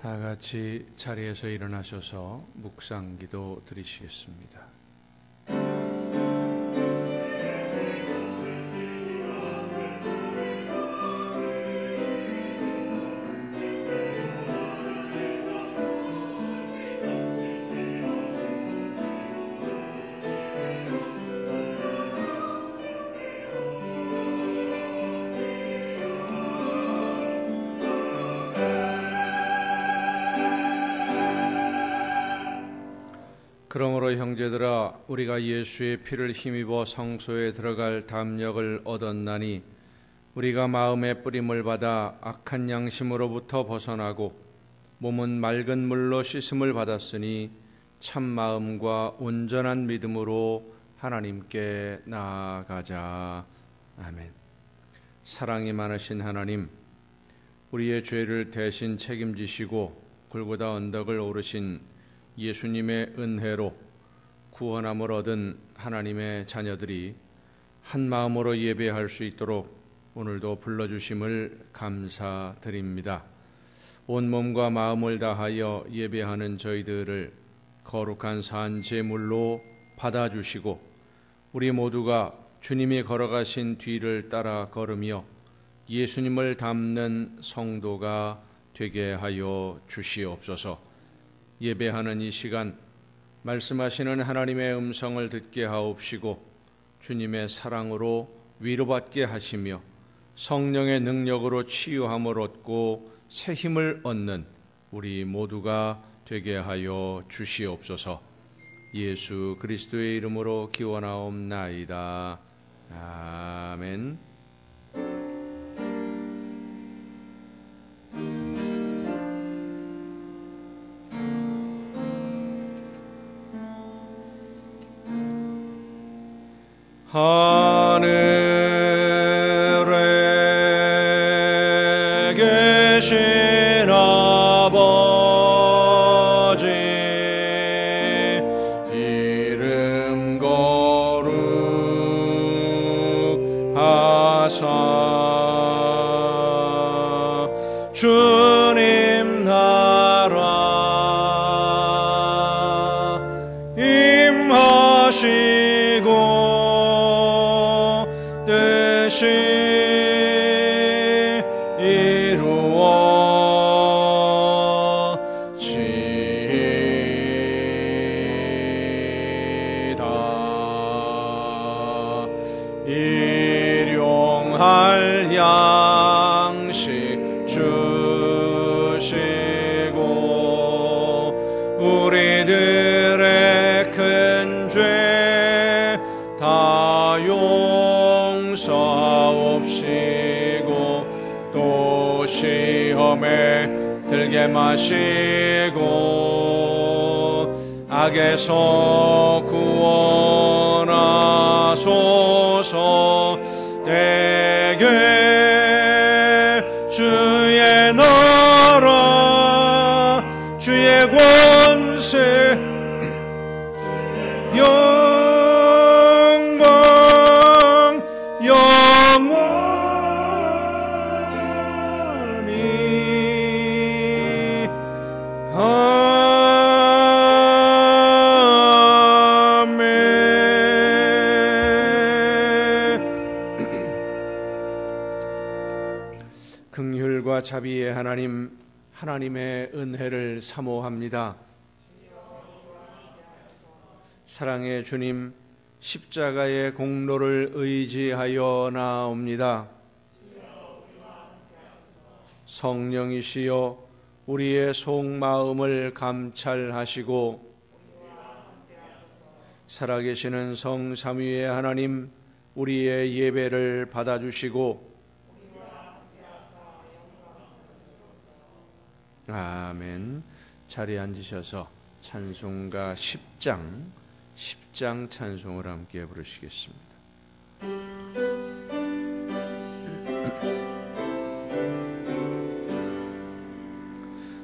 다 같이 자리에서 일어나셔서 묵상기도 드리시겠습니다. 그러므로 형제들아, 우리가 예수의 피를 힘입어 성소에 들어갈 담력을 얻었나니 우리가 마음의 뿌림을 받아 악한 양심으로부터 벗어나고 몸은 맑은 물로 씻음을 받았으니 참 마음과 온전한 믿음으로 하나님께 나아가자. 아멘. 사랑이 많으신 하나님, 우리의 죄를 대신 책임지시고 골고다 언덕을 오르신 예수님의 은혜로 구원함을 얻은 하나님의 자녀들이 한 마음으로 예배할 수 있도록 오늘도 불러주심을 감사드립니다. 온 몸과 마음을 다하여 예배하는 저희들을 거룩한 산 제물로 받아주시고 우리 모두가 주님이 걸어가신 뒤를 따라 걸으며 예수님을 닮는 성도가 되게 하여 주시옵소서. 예배하는 이 시간 말씀하시는 하나님의 음성을 듣게 하옵시고 주님의 사랑으로 위로받게 하시며 성령의 능력으로 치유함을 얻고 새 힘을 얻는 우리 모두가 되게 하여 주시옵소서. 예수 그리스도의 이름으로 기원하옵나이다. 아멘. 하늘에 계신 아버지, 이름 거룩하사 주님 나라 임하시고 뜻이 이루어지다. 일용할 양식 주시고 우리들의 큰 죄 다 용서하옵시고 또 시험에 들게 마시고 악에서 구원하소서. 대개 주의 나라 주의 권세 영광 영원히 아멘. 긍휼과 자비의 하나님, 하나님의 은혜를 사모합니다. 사랑의 주님, 십자가의 공로를 의지하여 나옵니다. 성령이시여 우리의 속마음을 감찰하시고 살아계시는 성삼위의 하나님, 우리의 예배를 받아주시고 아멘. 자리에 앉으셔서 찬송가 10장 찬송을 함께 부르시겠습니다.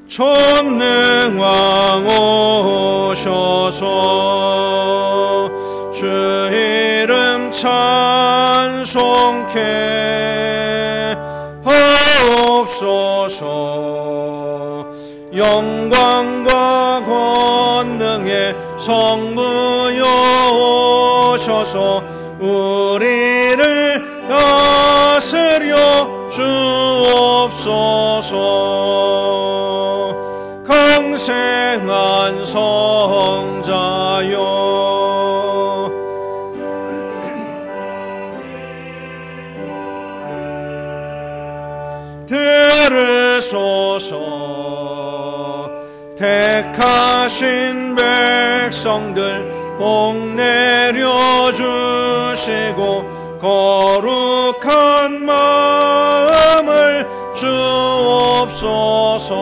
전능왕 오셔서 주 이름 찬송케 하옵소서. 영광과 권능의 성부여 오셔서 우리를 다스려 주옵소서. 강생한 성자여 들으소서. 택하신 백성들 복 내려주시고 거룩한 마음을 주옵소서.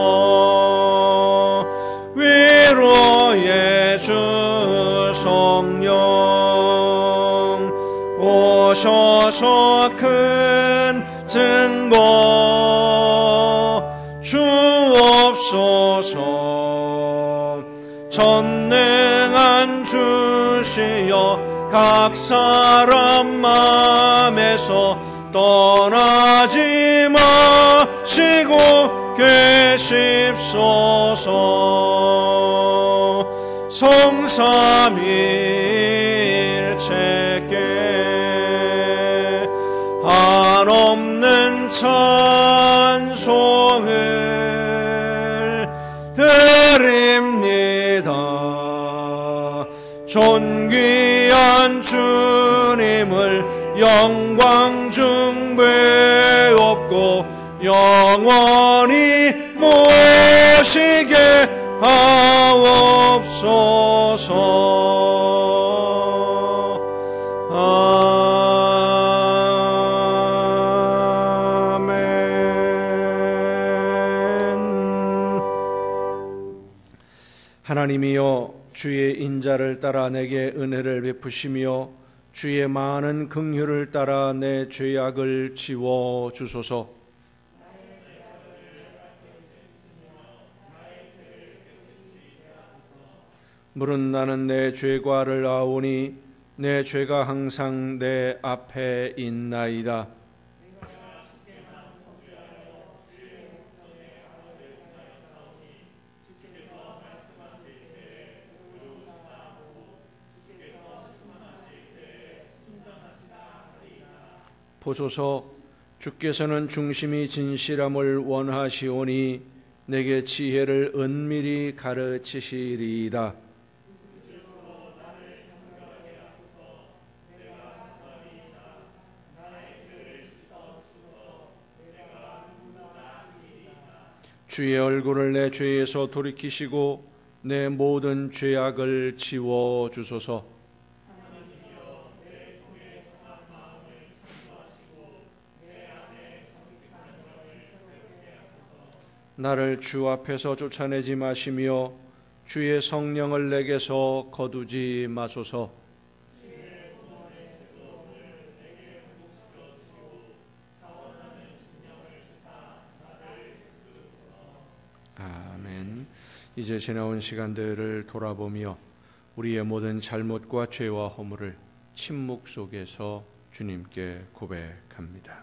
위로의 주 성령 오셔서 큰 증거 주옵소서. 전능한 주시여 각 사람 맘에서 떠나지 마시고 계십소서. 성삼일체께 한없는 찬송을 드립니다. 존귀한 주님을 영광 중배 없고 영원히 모시게 하옵소서. 아멘. 하나님이여 주의 인자를 따라 내게 은혜를 베푸시며 주의 많은 긍휼을 따라 내 죄악을 지워 주소서. 물은 나는 내 죄과를 아오니 내 죄가 항상 내 앞에 있나이다. 보소서. 주께서는 중심이 진실함을 원하시오니 내게 지혜를 은밀히 가르치시리이다. 주의 얼굴을 내 죄에서 돌이키시고 내 모든 죄악을 지워 주소서. 나를 주 앞에서 쫓아내지 마시며 주의 성령을 내게서 거두지 마소서. 아멘. 이제 지나온 시간들을 돌아보며 우리의 모든 잘못과 죄와 허물을 침묵 속에서 주님께 고백합니다.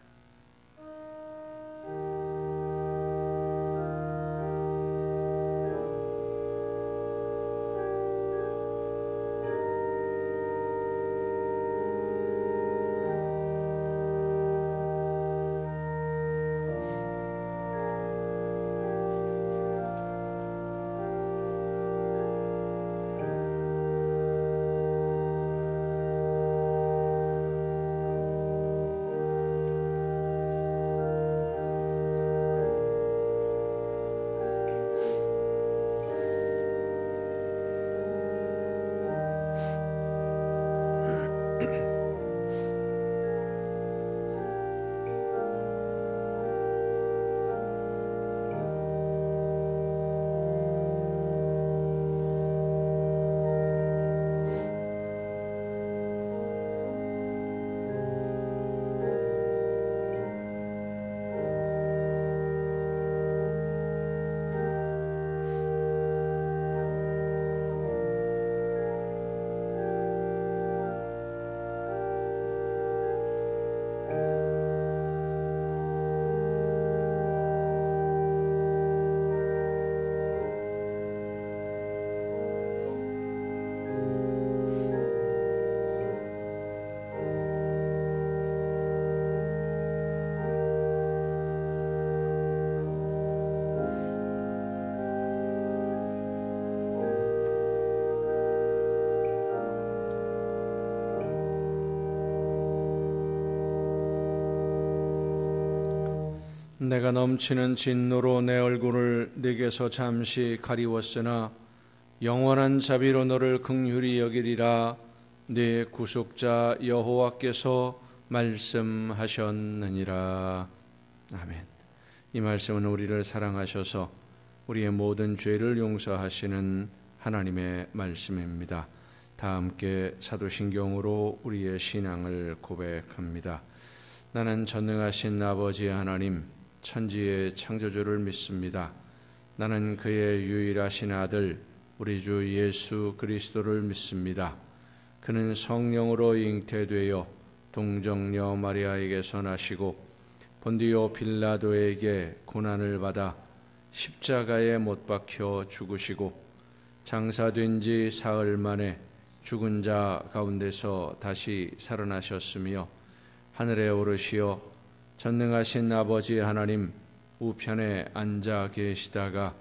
내가 넘치는 진노로 내 얼굴을 네게서 잠시 가리웠으나 영원한 자비로 너를 긍휼히 여기리라. 네 구속자 여호와께서 말씀하셨느니라. 아멘. 이 말씀은 우리를 사랑하셔서 우리의 모든 죄를 용서하시는 하나님의 말씀입니다. 다 함께 사도신경으로 우리의 신앙을 고백합니다. 나는 전능하신 아버지 하나님, 천지의 창조주를 믿습니다. 나는 그의 유일하신 아들 우리 주 예수 그리스도를 믿습니다. 그는 성령으로 잉태되어 동정녀 마리아에게서 나시고 본디오 빌라도에게 고난을 받아 십자가에 못 박혀 죽으시고 장사된 지 사흘 만에 죽은 자 가운데서 다시 살아나셨으며 하늘에 오르시어 전능하신 아버지 하나님 우편에 앉아 계시다가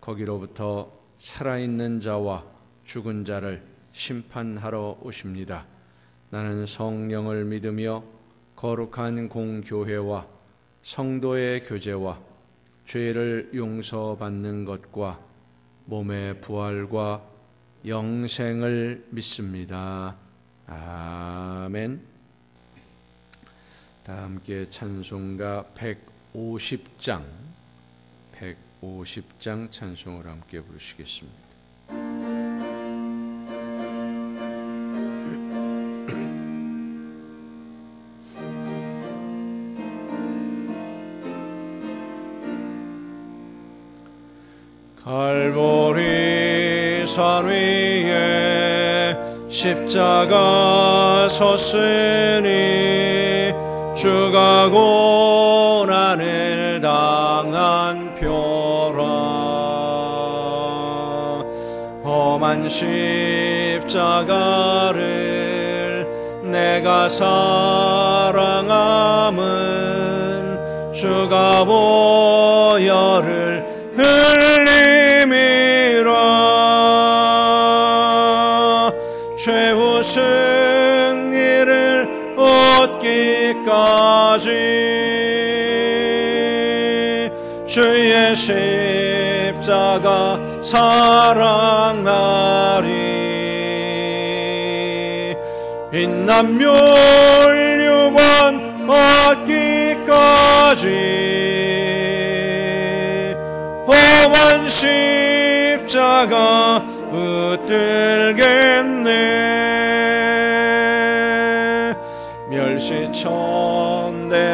거기로부터 살아있는 자와 죽은 자를 심판하러 오십니다. 나는 성령을 믿으며 거룩한 공교회와 성도의 교제와 죄를 용서받는 것과 몸의 부활과 영생을 믿습니다. 아멘. 다 함께 찬송가 150장 찬송을 함께 부르시겠습니다. 갈보리 산 위에 십자가 섰으니 주가 고난을 당한 표라. 험한 십자가를 내가 사랑함은 주가 보혈을 흘림이라. 최후 승리를 얻기까지 주의 십자가 사랑하리. 빛난 멸류관 얻기까지 험한 십자가 붙들겠네. 멸시천대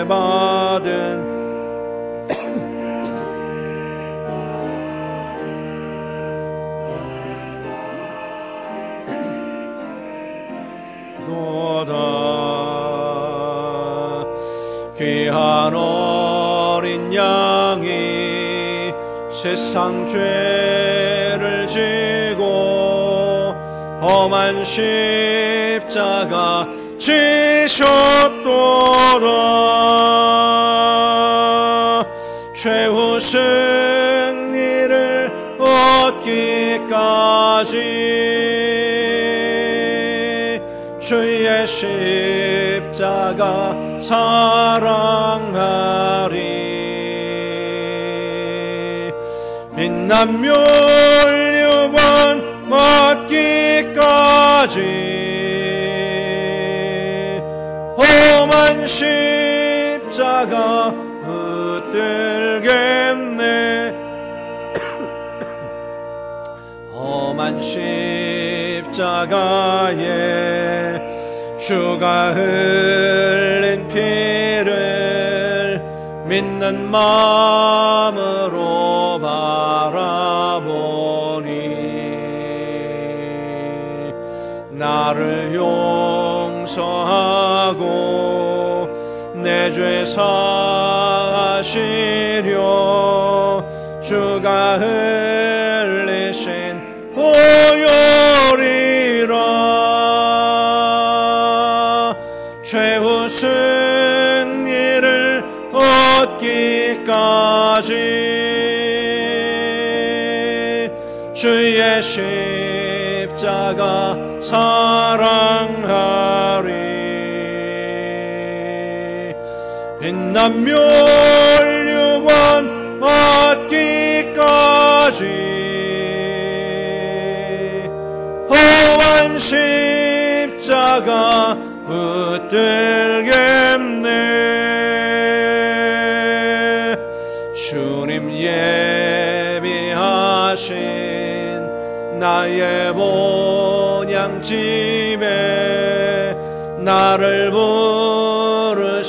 받은 도다. 귀한 어린 양이 세상 죄를 지고 험한 십자가 지셨도다. 최후 승리를 얻기까지 주의 십자가 사랑하리. 빛난 멸류관 맞기까지 험한 십자가 붙들겠네. 험한 십자가에 주가 흘린 피를 믿는 마음으로 바라보니 나를 용서하고 내 죄 사하시려 주가 흘리신 보혈이라. 최후 승리를 얻기까지 주의 십자가 사랑하리. 빛난 멸류관 얻기까지 험한 십자가 붙들겠네. 주님 예비하신 나의 본향집에 나를 부르실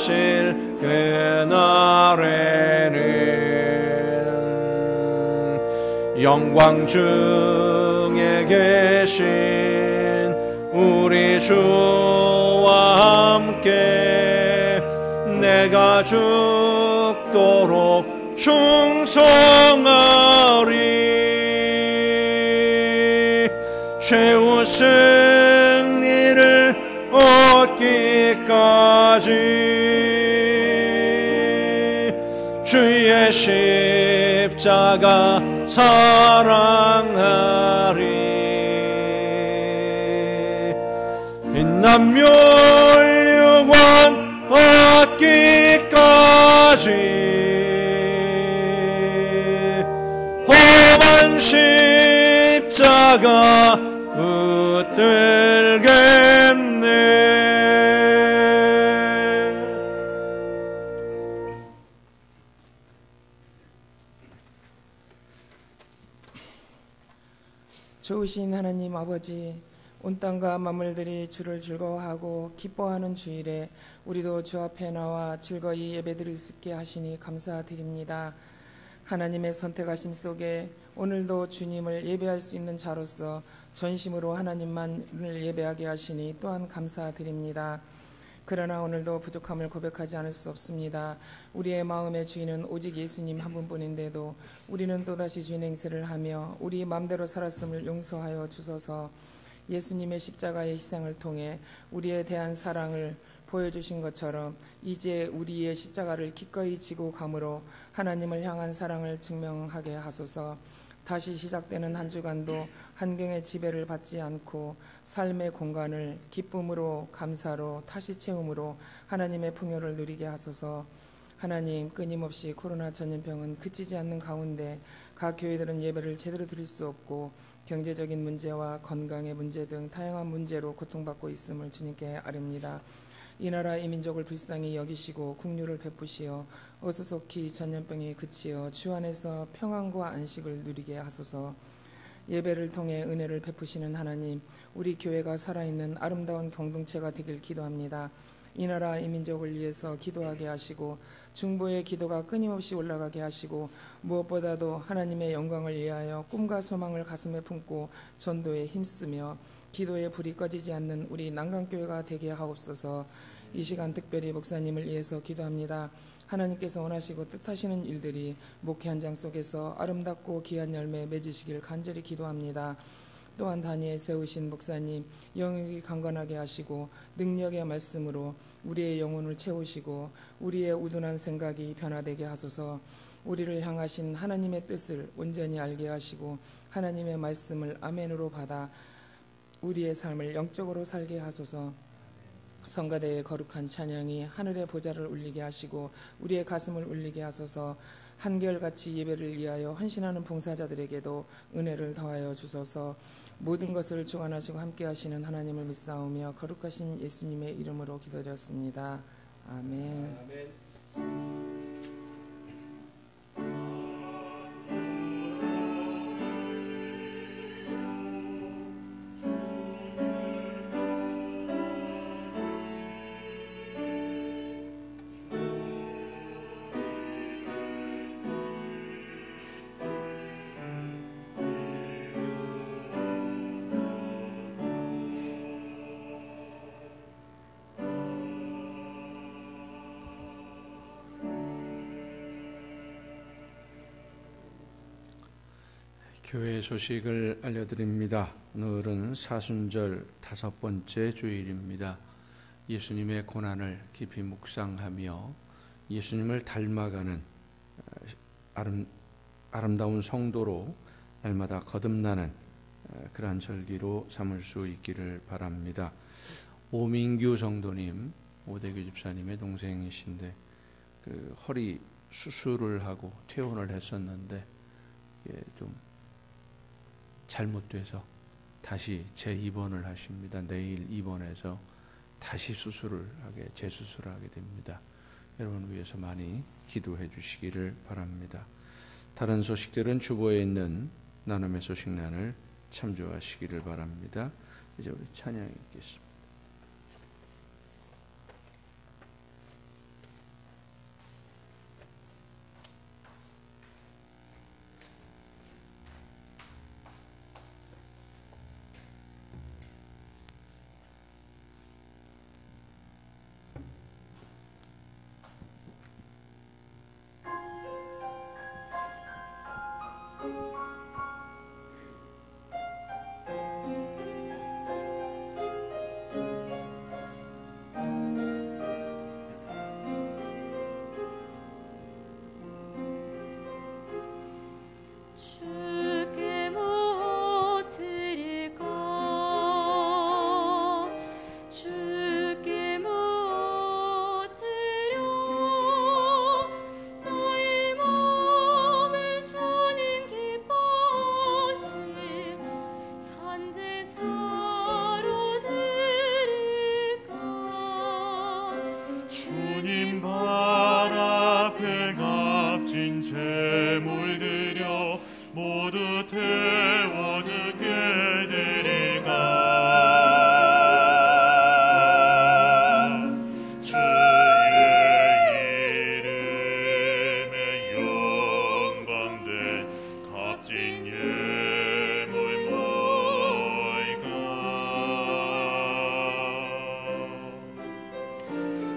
그날에는 영광 중에 계신 우리 주와 함께 내가 죽도록 충성하리. 최후 승리를 얻기까지 주의 십자가 사랑하리. 빛나며 영원 얻기까지 험한 십자가 붙들겠네. 좋으신 하나님 아버지, 온 땅과 만물들이 주를 즐거워하고 기뻐하는 주일에 우리도 주 앞에 나와 즐거이 예배드릴 수 있게 하시니 감사드립니다. 하나님의 선택하심 속에 오늘도 주님을 예배할 수 있는 자로서 전심으로 하나님만을 예배하게 하시니 또한 감사드립니다. 그러나 오늘도 부족함을 고백하지 않을 수 없습니다. 우리의 마음의 주인은 오직 예수님 한 분뿐인데도 우리는 또다시 주인 행세를 하며 우리 마음대로 살았음을 용서하여 주소서. 예수님의 십자가의 희생을 통해 우리에 대한 사랑을 보여주신 것처럼 이제 우리의 십자가를 기꺼이 지고 감으로 하나님을 향한 사랑을 증명하게 하소서. 다시 시작되는 한 주간도 환경의 지배를 받지 않고 삶의 공간을 기쁨으로 감사로 다시 채움으로 하나님의 풍요를 누리게 하소서. 하나님, 끊임없이 코로나 전염병은 그치지 않는 가운데 각 교회들은 예배를 제대로 드릴 수 없고 경제적인 문제와 건강의 문제 등 다양한 문제로 고통받고 있음을 주님께 아뢰옵니다. 이 나라 이 민족을 불쌍히 여기시고 긍휼을 베푸시어 어수속히 전염병이 그치어 주 안에서 평안과 안식을 누리게 하소서. 예배를 통해 은혜를 베푸시는 하나님, 우리 교회가 살아있는 아름다운 공동체가 되길 기도합니다. 이 나라 이 민족을 위해서 기도하게 하시고 중보의 기도가 끊임없이 올라가게 하시고 무엇보다도 하나님의 영광을 위하여 꿈과 소망을 가슴에 품고 전도에 힘쓰며 기도의 불이 꺼지지 않는 우리 난강교회가 되게 하옵소서. 이 시간 특별히 목사님을 위해서 기도합니다. 하나님께서 원하시고 뜻하시는 일들이 목회 현장 속에서 아름답고 귀한 열매 맺으시길 간절히 기도합니다. 또한 단위에 세우신 목사님 영역이 강건하게 하시고 능력의 말씀으로 우리의 영혼을 채우시고 우리의 우둔한 생각이 변화되게 하소서. 우리를 향하신 하나님의 뜻을 온전히 알게 하시고 하나님의 말씀을 아멘으로 받아 우리의 삶을 영적으로 살게 하소서. 성가대의 거룩한 찬양이 하늘의 보좌를 울리게 하시고 우리의 가슴을 울리게 하소서. 한결같이 예배를 위하여 헌신하는 봉사자들에게도 은혜를 더하여 주소서. 모든 것을 주관하시고 함께 하시는 하나님을 믿사오며 거룩하신 예수님의 이름으로 기도드렸습니다. 아멘. 교회 소식을 알려드립니다. 오늘은 사순절 5번째 주일입니다. 예수님의 고난을 깊이 묵상하며 예수님을 닮아가는 아름다운 성도로 날마다 거듭나는 그러한 절기로 삼을 수 있기를 바랍니다. 오민규 성도님, 오대규 집사님의 동생이신데 허리 수술을 하고 퇴원을 했었는데 좀 잘못돼서 다시 재입원을 하십니다. 내일 입원해서 다시 재수술을 하게 됩니다. 여러분 위해서 많이 기도해 주시기를 바랍니다. 다른 소식들은 주보에 있는 나눔의 소식란을 참조하시기를 바랍니다. 이제 우리 찬양이 있겠습니다.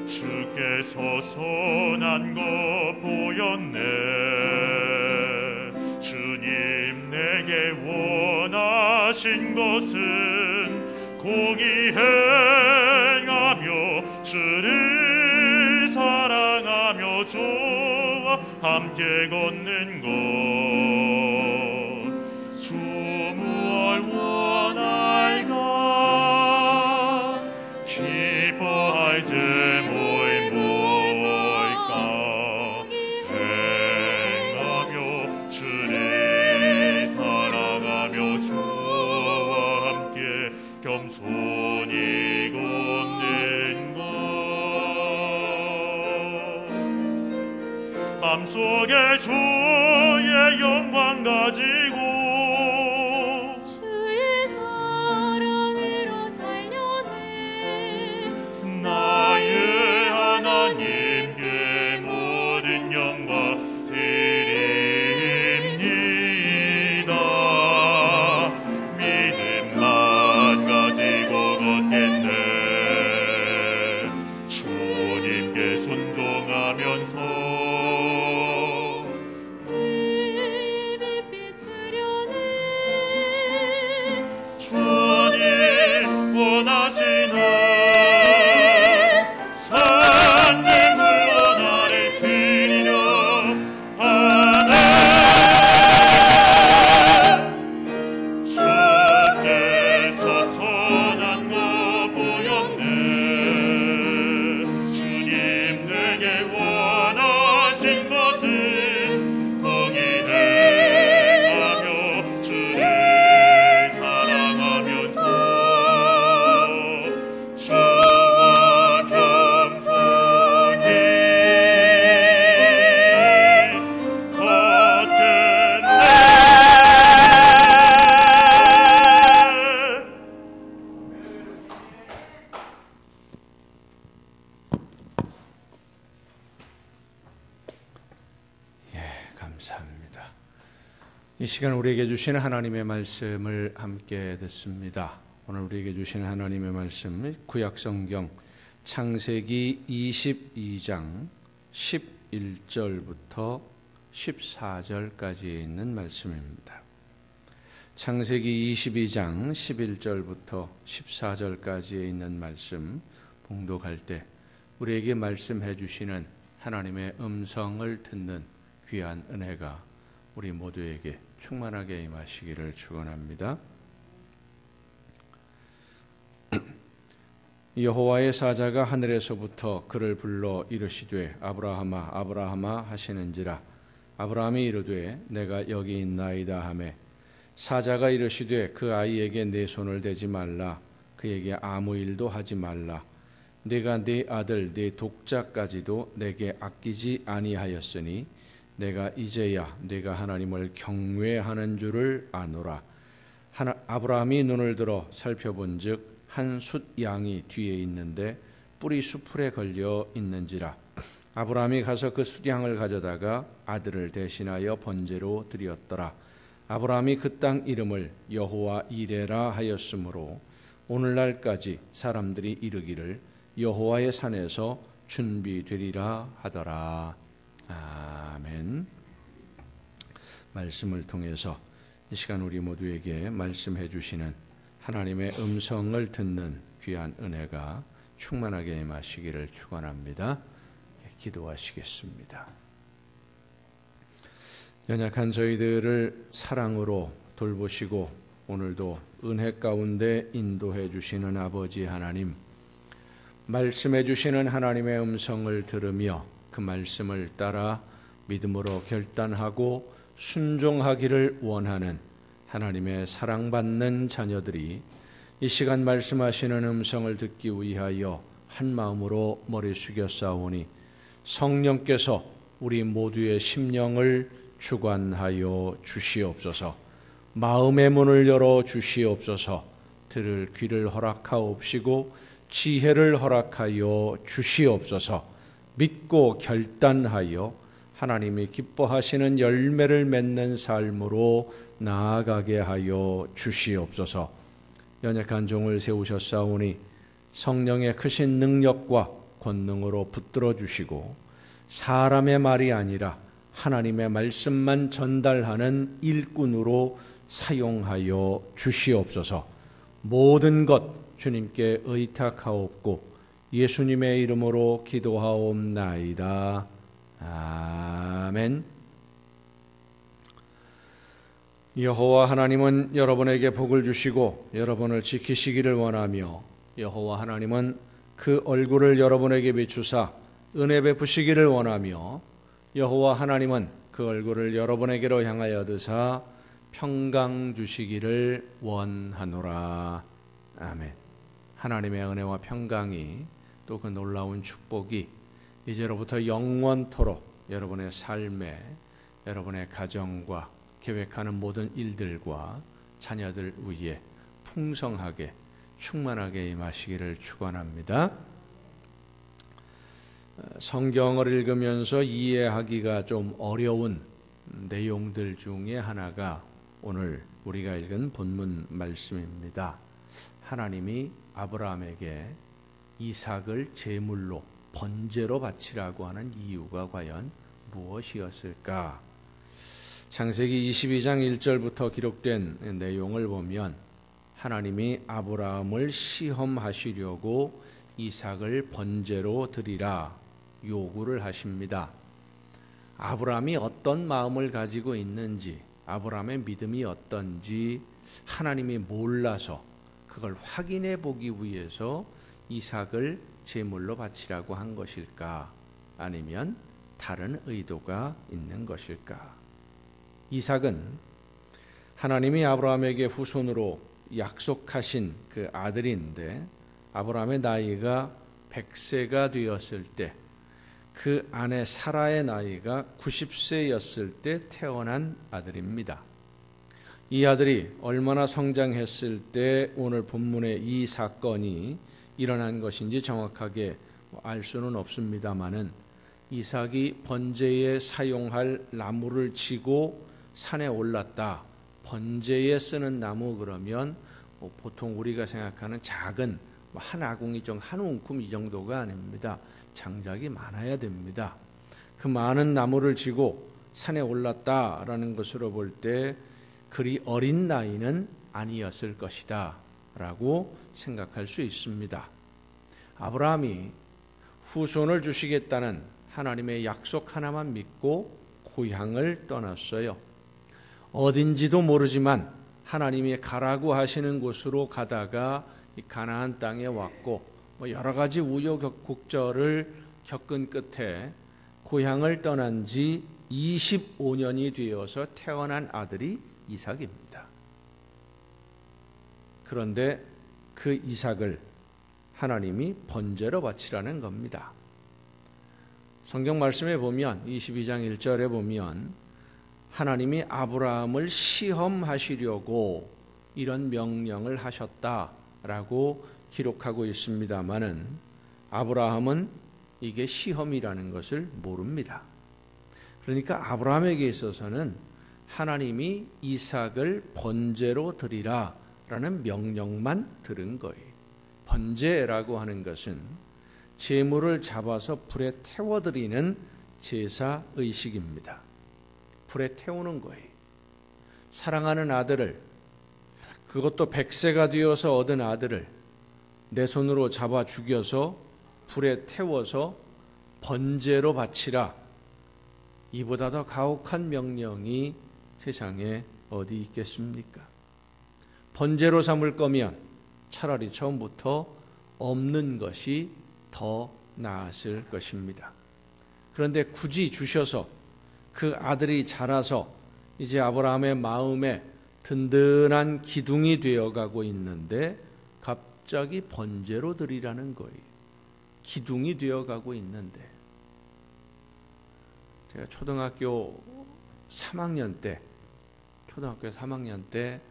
주께서 선한 것 보였네. 주님 내게 원하신 것은 공의 행하며 주를 사랑하며 주와 함께 걷는 것. 주 무얼 원할까? 기뻐할 제목이 뭘까? 행하며 주를 사랑하며 주와 함께 겸손히 걷는 것. 맘속에 주의 영광 가지고 주의 사랑으로 살려내 나의 하나님께 모든 영광 드립니다. 믿음만 가지고 걷겠네. 주님께 순종하면서 그의 빛 비추려네 주님 원하시는 산들물 원하를 드리려 하네. 주께서 선한 것 보였네. 주님 내게 원하신 것은 공의 행하며 주를 사랑하면서 주와 겸손히 걷겠네. 감사합니다. 이 시간 우리에게 주시는 하나님의 말씀을 함께 듣습니다. 오늘 우리에게 주시는 하나님의 말씀은 구약성경 창세기 22장 11절부터 14절까지 있는 말씀입니다. 창세기 22장 11절부터 14절까지에 있는 말씀 봉독할 때 우리에게 말씀해 주시는 하나님의 음성을 듣는 귀한 은혜가 우리 모두에게 충만하게 임하시기를 축원합니다. 여호와의 사자가 하늘에서부터 그를 불러 이르시되 아브라함아 아브라함아 하시는지라. 아브라함이 이르되 내가 여기 있나이다 하매 사자가 이르시되 그 아이에게 내 손을 대지 말라. 그에게 아무 일도 하지 말라. 내가 네 아들 네 독자까지도 내게 아끼지 아니하였으니 내가 이제야 네가 하나님을 경외하는 줄을 아노라. 아브라함이 눈을 들어 살펴본즉 한 숫 양이 뒤에 있는데 뿔이 수풀에 걸려 있는지라. 아브라함이 가서 그 숫 양을 가져다가 아들을 대신하여 번제로 드렸더라. 아브라함이 그 땅 이름을 여호와 이레라 하였으므로 오늘날까지 사람들이 이르기를 여호와의 산에서 준비되리라 하더라. 아멘. 말씀을 통해서 이 시간 우리 모두에게 말씀해 주시는 하나님의 음성을 듣는 귀한 은혜가 충만하게 임하시기를 축원합니다. 기도하시겠습니다. 연약한 저희들을 사랑으로 돌보시고 오늘도 은혜 가운데 인도해 주시는 아버지 하나님, 말씀해 주시는 하나님의 음성을 들으며 그 말씀을 따라 믿음으로 결단하고 순종하기를 원하는 하나님의 사랑받는 자녀들이 이 시간 말씀하시는 음성을 듣기 위하여 한 마음으로 머리 숙여 싸우니 성령께서 우리 모두의 심령을 주관하여 주시옵소서. 마음의 문을 열어 주시옵소서. 들을 귀를 허락하옵시고 지혜를 허락하여 주시옵소서. 믿고 결단하여 하나님이 기뻐하시는 열매를 맺는 삶으로 나아가게 하여 주시옵소서. 연약한 종을 세우셨사오니 성령의 크신 능력과 권능으로 붙들어 주시고 사람의 말이 아니라 하나님의 말씀만 전달하는 일꾼으로 사용하여 주시옵소서. 모든 것 주님께 의탁하옵고 예수님의 이름으로 기도하옵나이다. 아멘. 여호와 하나님은 여러분에게 복을 주시고 여러분을 지키시기를 원하며 여호와 하나님은 그 얼굴을 여러분에게 비추사 은혜 베푸시기를 원하며 여호와 하나님은 그 얼굴을 여러분에게로 향하여 드사 평강 주시기를 원하노라. 아멘. 하나님의 은혜와 평강이 또 그 놀라운 축복이 이제로부터 영원토록 여러분의 삶에, 여러분의 가정과 계획하는 모든 일들과 자녀들 위에 풍성하게 충만하게 임하시기를 축원합니다. 성경을 읽으면서 이해하기가 좀 어려운 내용들 중에 하나가 오늘 우리가 읽은 본문 말씀입니다. 하나님이 아브라함에게 이삭을 제물로 번제로 바치라고 하는 이유가 과연 무엇이었을까? 창세기 22장 1절부터 기록된 내용을 보면 하나님이 아브라함을 시험하시려고 이삭을 번제로 드리라 요구를 하십니다. 아브라함이 어떤 마음을 가지고 있는지, 아브라함의 믿음이 어떤지 하나님이 몰라서 그걸 확인해 보기 위해서 이삭을 제물로 바치라고 한 것일까? 아니면 다른 의도가 있는 것일까? 이삭은 하나님이 아브라함에게 후손으로 약속하신 그 아들인데 아브라함의 나이가 100세가 되었을 때 그 아내 사라의 나이가 90세였을 때 태어난 아들입니다. 이 아들이 얼마나 성장했을 때 오늘 본문의 이 사건이 일어난 것인지 정확하게 알 수는 없습니다마는 이삭이 번제에 사용할 나무를 치고 산에 올랐다. 번제에 쓰는 나무 그러면 보통 우리가 생각하는 작은 한 아궁이 정도, 한 움큼 이 정도가 아닙니다. 장작이 많아야 됩니다. 그 많은 나무를 지고 산에 올랐다라는 것으로 볼 때 그리 어린 나이는 아니었을 것이다 라고 생각할 수 있습니다. 아브라함이 후손을 주시겠다는 하나님의 약속 하나만 믿고 고향을 떠났어요. 어딘지도 모르지만 하나님이 가라고 하시는 곳으로 가다가 이 가나안 땅에 왔고 여러 가지 우여곡절을 겪은 끝에 고향을 떠난 지 25년이 되어서 태어난 아들이 이삭입니다. 그런데 그 이삭을 하나님이 번제로 바치라는 겁니다. 성경 말씀에 보면 22장 1절에 보면 하나님이 아브라함을 시험하시려고 이런 명령을 하셨다라고 기록하고 있습니다마는 아브라함은 이게 시험이라는 것을 모릅니다. 그러니까 아브라함에게 있어서는 하나님이 이삭을 번제로 드리라 라는 명령만 들은 거예요. 번제라고 하는 것은 제물을 잡아서 불에 태워드리는 제사의식입니다. 불에 태우는 거예요. 사랑하는 아들을, 그것도 100세가 되어서 얻은 아들을 내 손으로 잡아 죽여서 불에 태워서 번제로 바치라. 이보다 더 가혹한 명령이 세상에 어디 있겠습니까? 번제로 삼을 거면 차라리 처음부터 없는 것이 더 나았을 것입니다. 그런데 굳이 주셔서 그 아들이 자라서 이제 아브라함의 마음에 든든한 기둥이 되어가고 있는데 갑자기 번제로 드리라는 거예요. 기둥이 되어가고 있는데, 제가 초등학교 3학년 때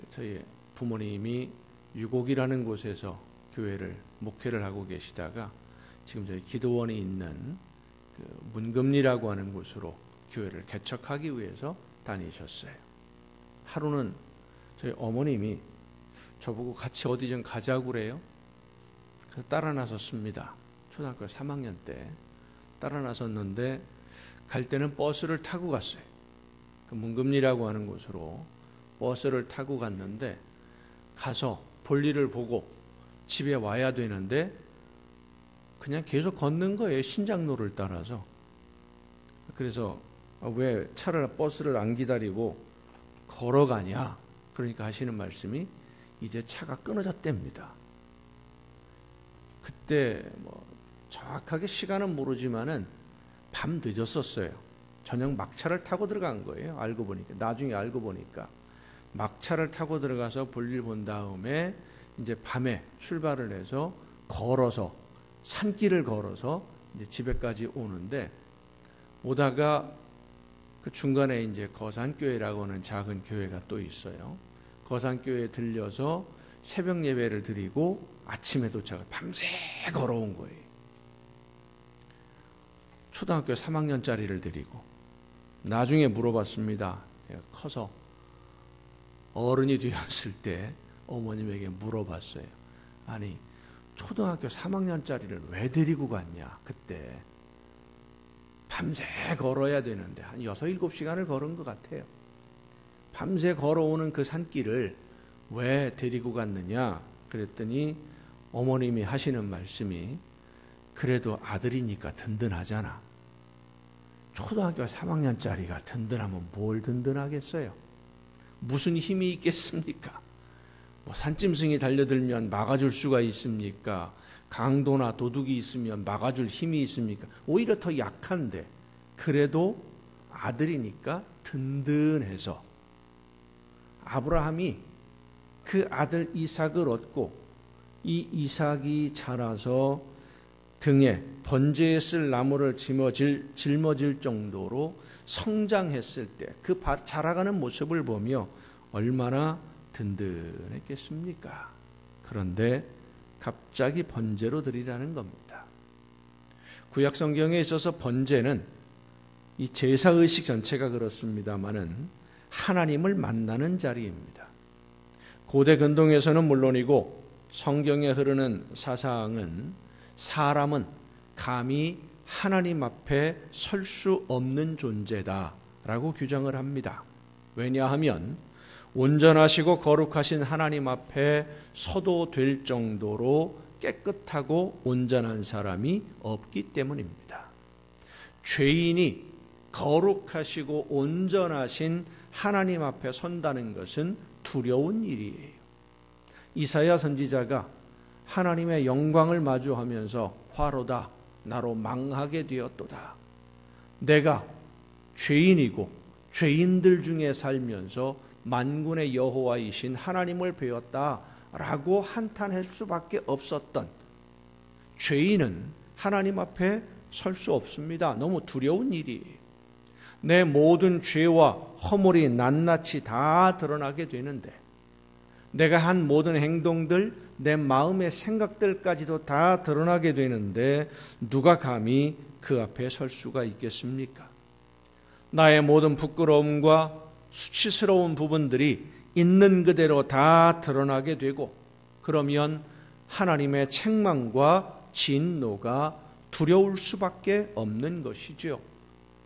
저희 부모님이 유곡이라는 곳에서 목회를 하고 계시다가 지금 저희 기도원이 있는 그 문금리라고 하는 곳으로 교회를 개척하기 위해서 다니셨어요. 하루는 저희 어머님이 저보고 같이 어디 좀 가자고 그래요. 그래서 따라 나섰습니다. 초등학교 3학년 때 따라 나섰는데 갈 때는 버스를 타고 갔어요. 그 문금리라고 하는 곳으로 버스를 타고 갔는데 가서 볼일을 보고 집에 와야 되는데 그냥 계속 걷는 거예요. 신장로를 따라서. 그래서 왜 버스를 안 기다리고 걸어가냐? 그러니까 하시는 말씀이 이제 차가 끊어졌답니다. 그때 정확하게 시간은 모르지만은 밤 늦었었어요. 저녁 막차를 타고 들어간 거예요. 나중에 알고 보니까 막차를 타고 들어가서 볼일 본 다음에 이제 밤에 출발을 해서 산길을 걸어서 이제 집에까지 오는데, 오다가 그 중간에 이제 거산교회라고 하는 작은 교회가 또 있어요. 거산교회에 들려서 새벽 예배를 드리고 아침에 도착을 밤새 걸어온 거예요. 초등학교 3학년짜리를 데리고. 나중에 물어봤습니다. 제가 커서 어른이 되었을 때 어머님에게 물어봤어요. 아니, 초등학교 3학년짜리를 왜 데리고 갔냐? 그때 밤새 걸어야 되는데 한 6, 7시간을 걸은 것 같아요. 밤새 걸어오는 그 산길을 왜 데리고 갔느냐? 그랬더니 어머님이 하시는 말씀이, 그래도 아들이니까 든든하잖아. 초등학교 3학년짜리가 든든하면 뭘 든든하겠어요? 무슨 힘이 있겠습니까? 산짐승이 달려들면 막아줄 수가 있습니까? 강도나 도둑이 있으면 막아줄 힘이 있습니까? 오히려 더 약한데, 그래도 아들이니까 든든해서 아브라함이 그 아들 이삭을 얻고, 이 이삭이 자라서 등에 번제에 쓸 나무를 짊어질 정도로 성장했을 때 그 자라가는 모습을 보며 얼마나 든든했겠습니까? 그런데 갑자기 번제로 드리라는 겁니다. 구약 성경에 있어서 번제는 이 제사의식 전체가 그렇습니다마는 하나님을 만나는 자리입니다. 고대 근동에서는 물론이고 성경에 흐르는 사상은 사람은 감히 하나님 앞에 설 수 없는 존재다라고 규정을 합니다. 왜냐하면 온전하시고 거룩하신 하나님 앞에 서도 될 정도로 깨끗하고 온전한 사람이 없기 때문입니다. 죄인이 거룩하시고 온전하신 하나님 앞에 선다는 것은 두려운 일이에요. 이사야 선지자가 하나님의 영광을 마주하면서 화로다 나로 망하게 되었도다. 내가 죄인이고 죄인들 중에 살면서 만군의 여호와이신 하나님을 배웠다라고 한탄할 수밖에 없었던 죄인은 하나님 앞에 설 수 없습니다. 너무 두려운 일이에요. 내 모든 죄와 허물이 낱낱이 다 드러나게 되는데, 내가 한 모든 행동들, 내 마음의 생각들까지도 다 드러나게 되는데 누가 감히 그 앞에 설 수가 있겠습니까? 나의 모든 부끄러움과 수치스러운 부분들이 있는 그대로 다 드러나게 되고, 그러면 하나님의 책망과 진노가 두려울 수밖에 없는 것이죠.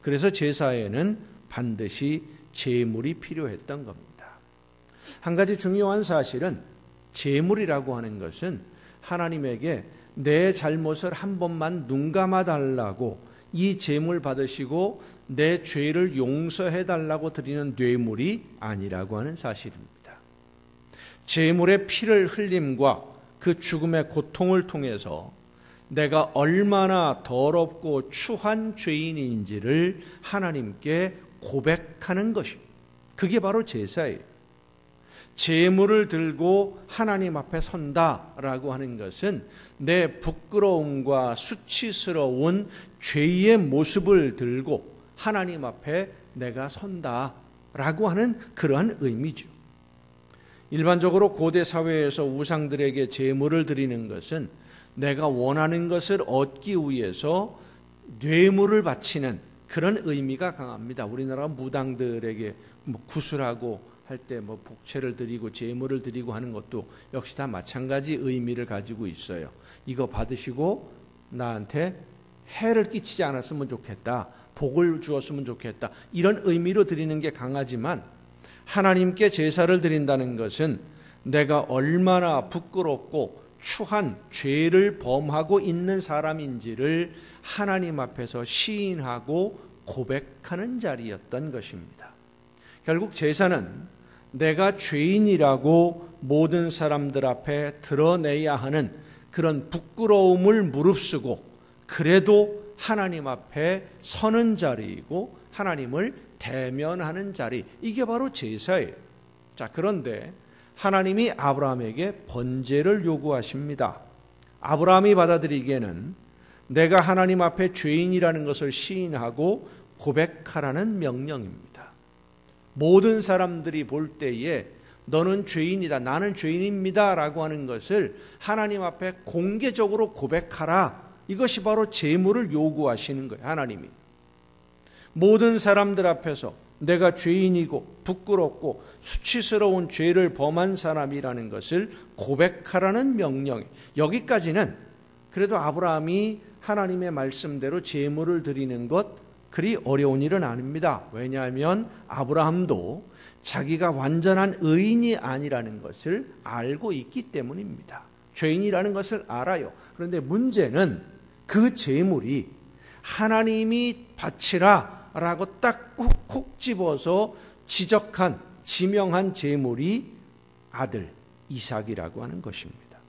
그래서 제사에는 반드시 제물이 필요했던 겁니다. 한 가지 중요한 사실은 제물이라고 하는 것은 하나님에게 내 잘못을 한 번만 눈 감아 달라고 이 제물 받으시고 내 죄를 용서해 달라고 드리는 뇌물이 아니라고 하는 사실입니다. 제물의 피를 흘림과 그 죽음의 고통을 통해서 내가 얼마나 더럽고 추한 죄인인지를 하나님께 고백하는 것입니다. 그게 바로 제사예요. 제물을 들고 하나님 앞에 선다라고 하는 것은 내 부끄러움과 수치스러운 죄의 모습을 들고 하나님 앞에 내가 선다라고 하는 그러한 의미죠. 일반적으로 고대 사회에서 우상들에게 제물을 드리는 것은 내가 원하는 것을 얻기 위해서 뇌물을 바치는 그런 의미가 강합니다. 우리나라 무당들에게 구슬하고 할 때 복채를 드리고 제물을 드리고 하는 것도 역시 다 마찬가지 의미를 가지고 있어요. 이거 받으시고 나한테 해를 끼치지 않았으면 좋겠다, 복을 주었으면 좋겠다, 이런 의미로 드리는 게 강하지만, 하나님께 제사를 드린다는 것은 내가 얼마나 부끄럽고 추한 죄를 범하고 있는 사람인지를 하나님 앞에서 시인하고 고백하는 자리였던 것입니다. 결국 제사는 내가 죄인이라고 모든 사람들 앞에 드러내야 하는 그런 부끄러움을 무릅쓰고 그래도 하나님 앞에 서는 자리이고 하나님을 대면하는 자리, 이게 바로 제사예요. 자, 그런데 하나님이 아브라함에게 번제를 요구하십니다. 아브라함이 받아들이기에는 내가 하나님 앞에 죄인이라는 것을 시인하고 고백하라는 명령입니다. 모든 사람들이 볼 때에 너는 죄인이다, 나는 죄인입니다 라고 하는 것을 하나님 앞에 공개적으로 고백하라. 이것이 바로 제물을 요구하시는 거예요. 하나님이 모든 사람들 앞에서 내가 죄인이고 부끄럽고 수치스러운 죄를 범한 사람이라는 것을 고백하라는 명령. 여기까지는 그래도 아브라함이 하나님의 말씀대로 제물을 드리는 것 그리 어려운 일은 아닙니다. 왜냐하면 아브라함도 자기가 완전한 의인이 아니라는 것을 알고 있기 때문입니다. 죄인이라는 것을 알아요. 그런데 문제는 그 제물이 하나님이 바치라 라고 딱 콕 집어서 지명한 제물이 아들 이삭이라고 하는 것입니다.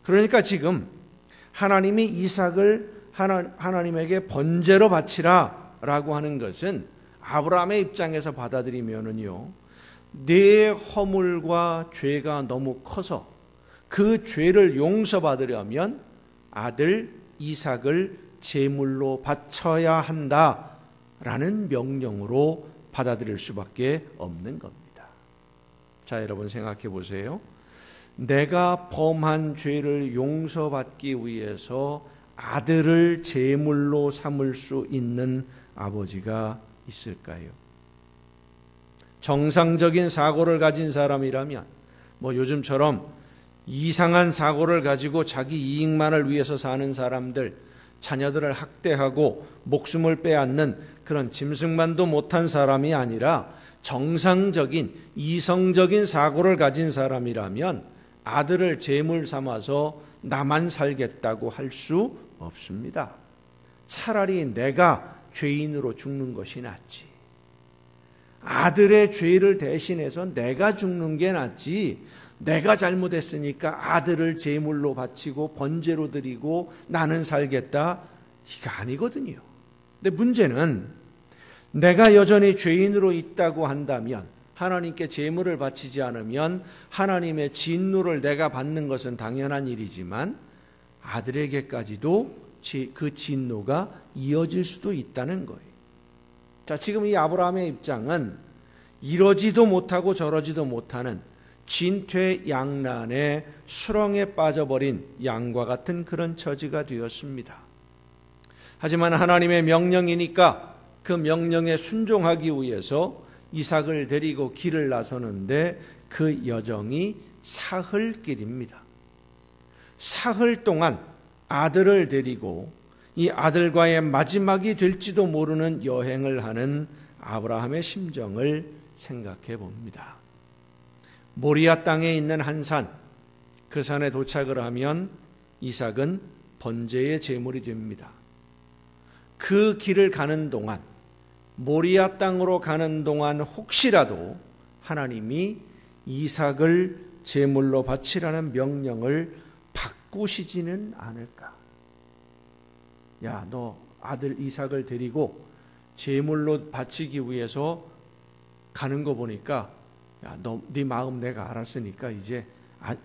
그러니까 지금 하나님이 이삭을 하나님에게 번제로 바치라 라고 하는 것은 아브라함의 입장에서 받아들이면은요, 내 허물과 죄가 너무 커서 그 죄를 용서받으려면 아들 이삭을 제물로 바쳐야 한다라는 명령으로 받아들일 수밖에 없는 겁니다. 자, 여러분 생각해 보세요. 내가 범한 죄를 용서받기 위해서 아들을 제물로 삼을 수 있는 아버지가 있을까요? 정상적인 사고를 가진 사람이라면, 요즘처럼 이상한 사고를 가지고 자기 이익만을 위해서 사는 사람들, 자녀들을 학대하고 목숨을 빼앗는 그런 짐승만도 못한 사람이 아니라 정상적인 이성적인 사고를 가진 사람이라면 아들을 제물 삼아서 나만 살겠다고 할 수 없습니다. 차라리 내가 죄인으로 죽는 것이 낫지. 아들의 죄를 대신해서 내가 죽는 게 낫지, 내가 잘못했으니까 아들을 제물로 바치고 번제로 드리고 나는 살겠다, 이거 아니거든요. 근데 문제는 내가 여전히 죄인으로 있다고 한다면, 하나님께 제물을 바치지 않으면 하나님의 진노를 내가 받는 것은 당연한 일이지만 아들에게까지도 그 진노가 이어질 수도 있다는 거예요. 자, 지금 이 아브라함의 입장은 이러지도 못하고 저러지도 못하는 진퇴양난의 수렁에 빠져버린 양과 같은 그런 처지가 되었습니다. 하지만 하나님의 명령이니까 그 명령에 순종하기 위해서 이삭을 데리고 길을 나서는데 그 여정이 사흘길입니다. 사흘 동안 아들을 데리고 이 아들과의 마지막이 될지도 모르는 여행을 하는 아브라함의 심정을 생각해 봅니다. 모리아 땅에 있는 한 산, 그 산에 도착을 하면 이삭은 번제의 제물이 됩니다. 그 길을 가는 동안, 모리아 땅으로 가는 동안 혹시라도 하나님이 이삭을 제물로 바치라는 명령을 바꾸시지는 않을까? 야, 너 아들 이삭을 데리고 제물로 바치기 위해서 가는 거 보니까, 야, 너 네 마음 내가 알았으니까 이제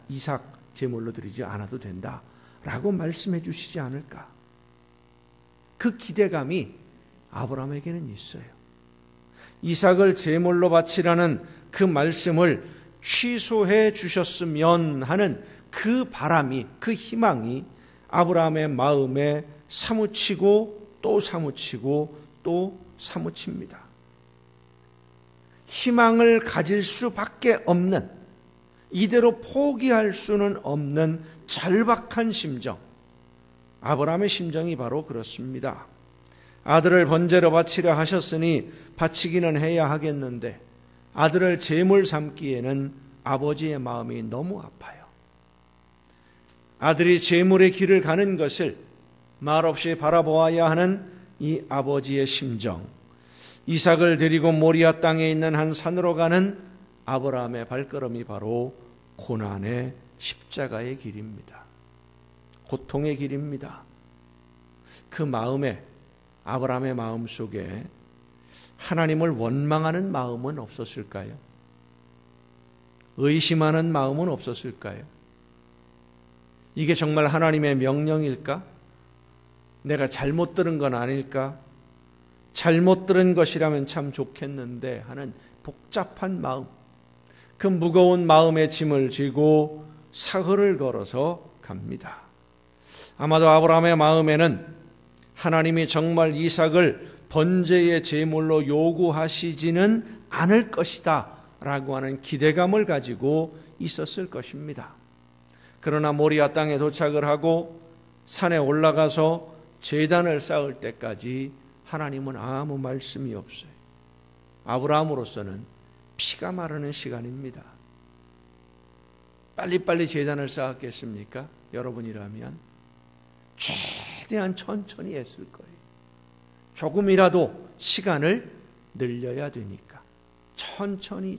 이삭 제물로 드리지 않아도 된다 라고 말씀해 주시지 않을까? 그 기대감이 아브라함에게는 있어요. 이삭을 제물로 바치라는 그 말씀을 취소해 주셨으면 하는 그 바람이, 그 희망이 아브라함의 마음에 사무치고 또 사무치고 또 사무칩니다. 희망을 가질 수밖에 없는, 이대로 포기할 수는 없는 절박한 심정, 아브라함의 심정이 바로 그렇습니다. 아들을 번제로 바치려 하셨으니 바치기는 해야 하겠는데 아들을 제물 삼기에는 아버지의 마음이 너무 아파요. 아들이 제물의 길을 가는 것을 말없이 바라보아야 하는 이 아버지의 심정, 이삭을 데리고 모리아 땅에 있는 한 산으로 가는 아브라함의 발걸음이 바로 고난의 십자가의 길입니다. 고통의 길입니다. 그 마음에, 아브라함의 마음 속에 하나님을 원망하는 마음은 없었을까요? 의심하는 마음은 없었을까요? 이게 정말 하나님의 명령일까? 내가 잘못 들은 건 아닐까? 잘못 들은 것이라면 참 좋겠는데 하는 복잡한 마음, 그 무거운 마음의 짐을 지고 사흘을 걸어서 갑니다. 아마도 아브라함의 마음에는 하나님이 정말 이삭을 번제의 제물로 요구하시지는 않을 것이다 라고 하는 기대감을 가지고 있었을 것입니다. 그러나 모리아 땅에 도착을 하고 산에 올라가서 제단을 쌓을 때까지 하나님은 아무 말씀이 없어요. 아브라함으로서는 피가 마르는 시간입니다. 빨리빨리 제단을 쌓았겠습니까? 여러분이라면 최대한 천천히 했을 거예요. 조금이라도 시간을 늘려야 되니까 천천히.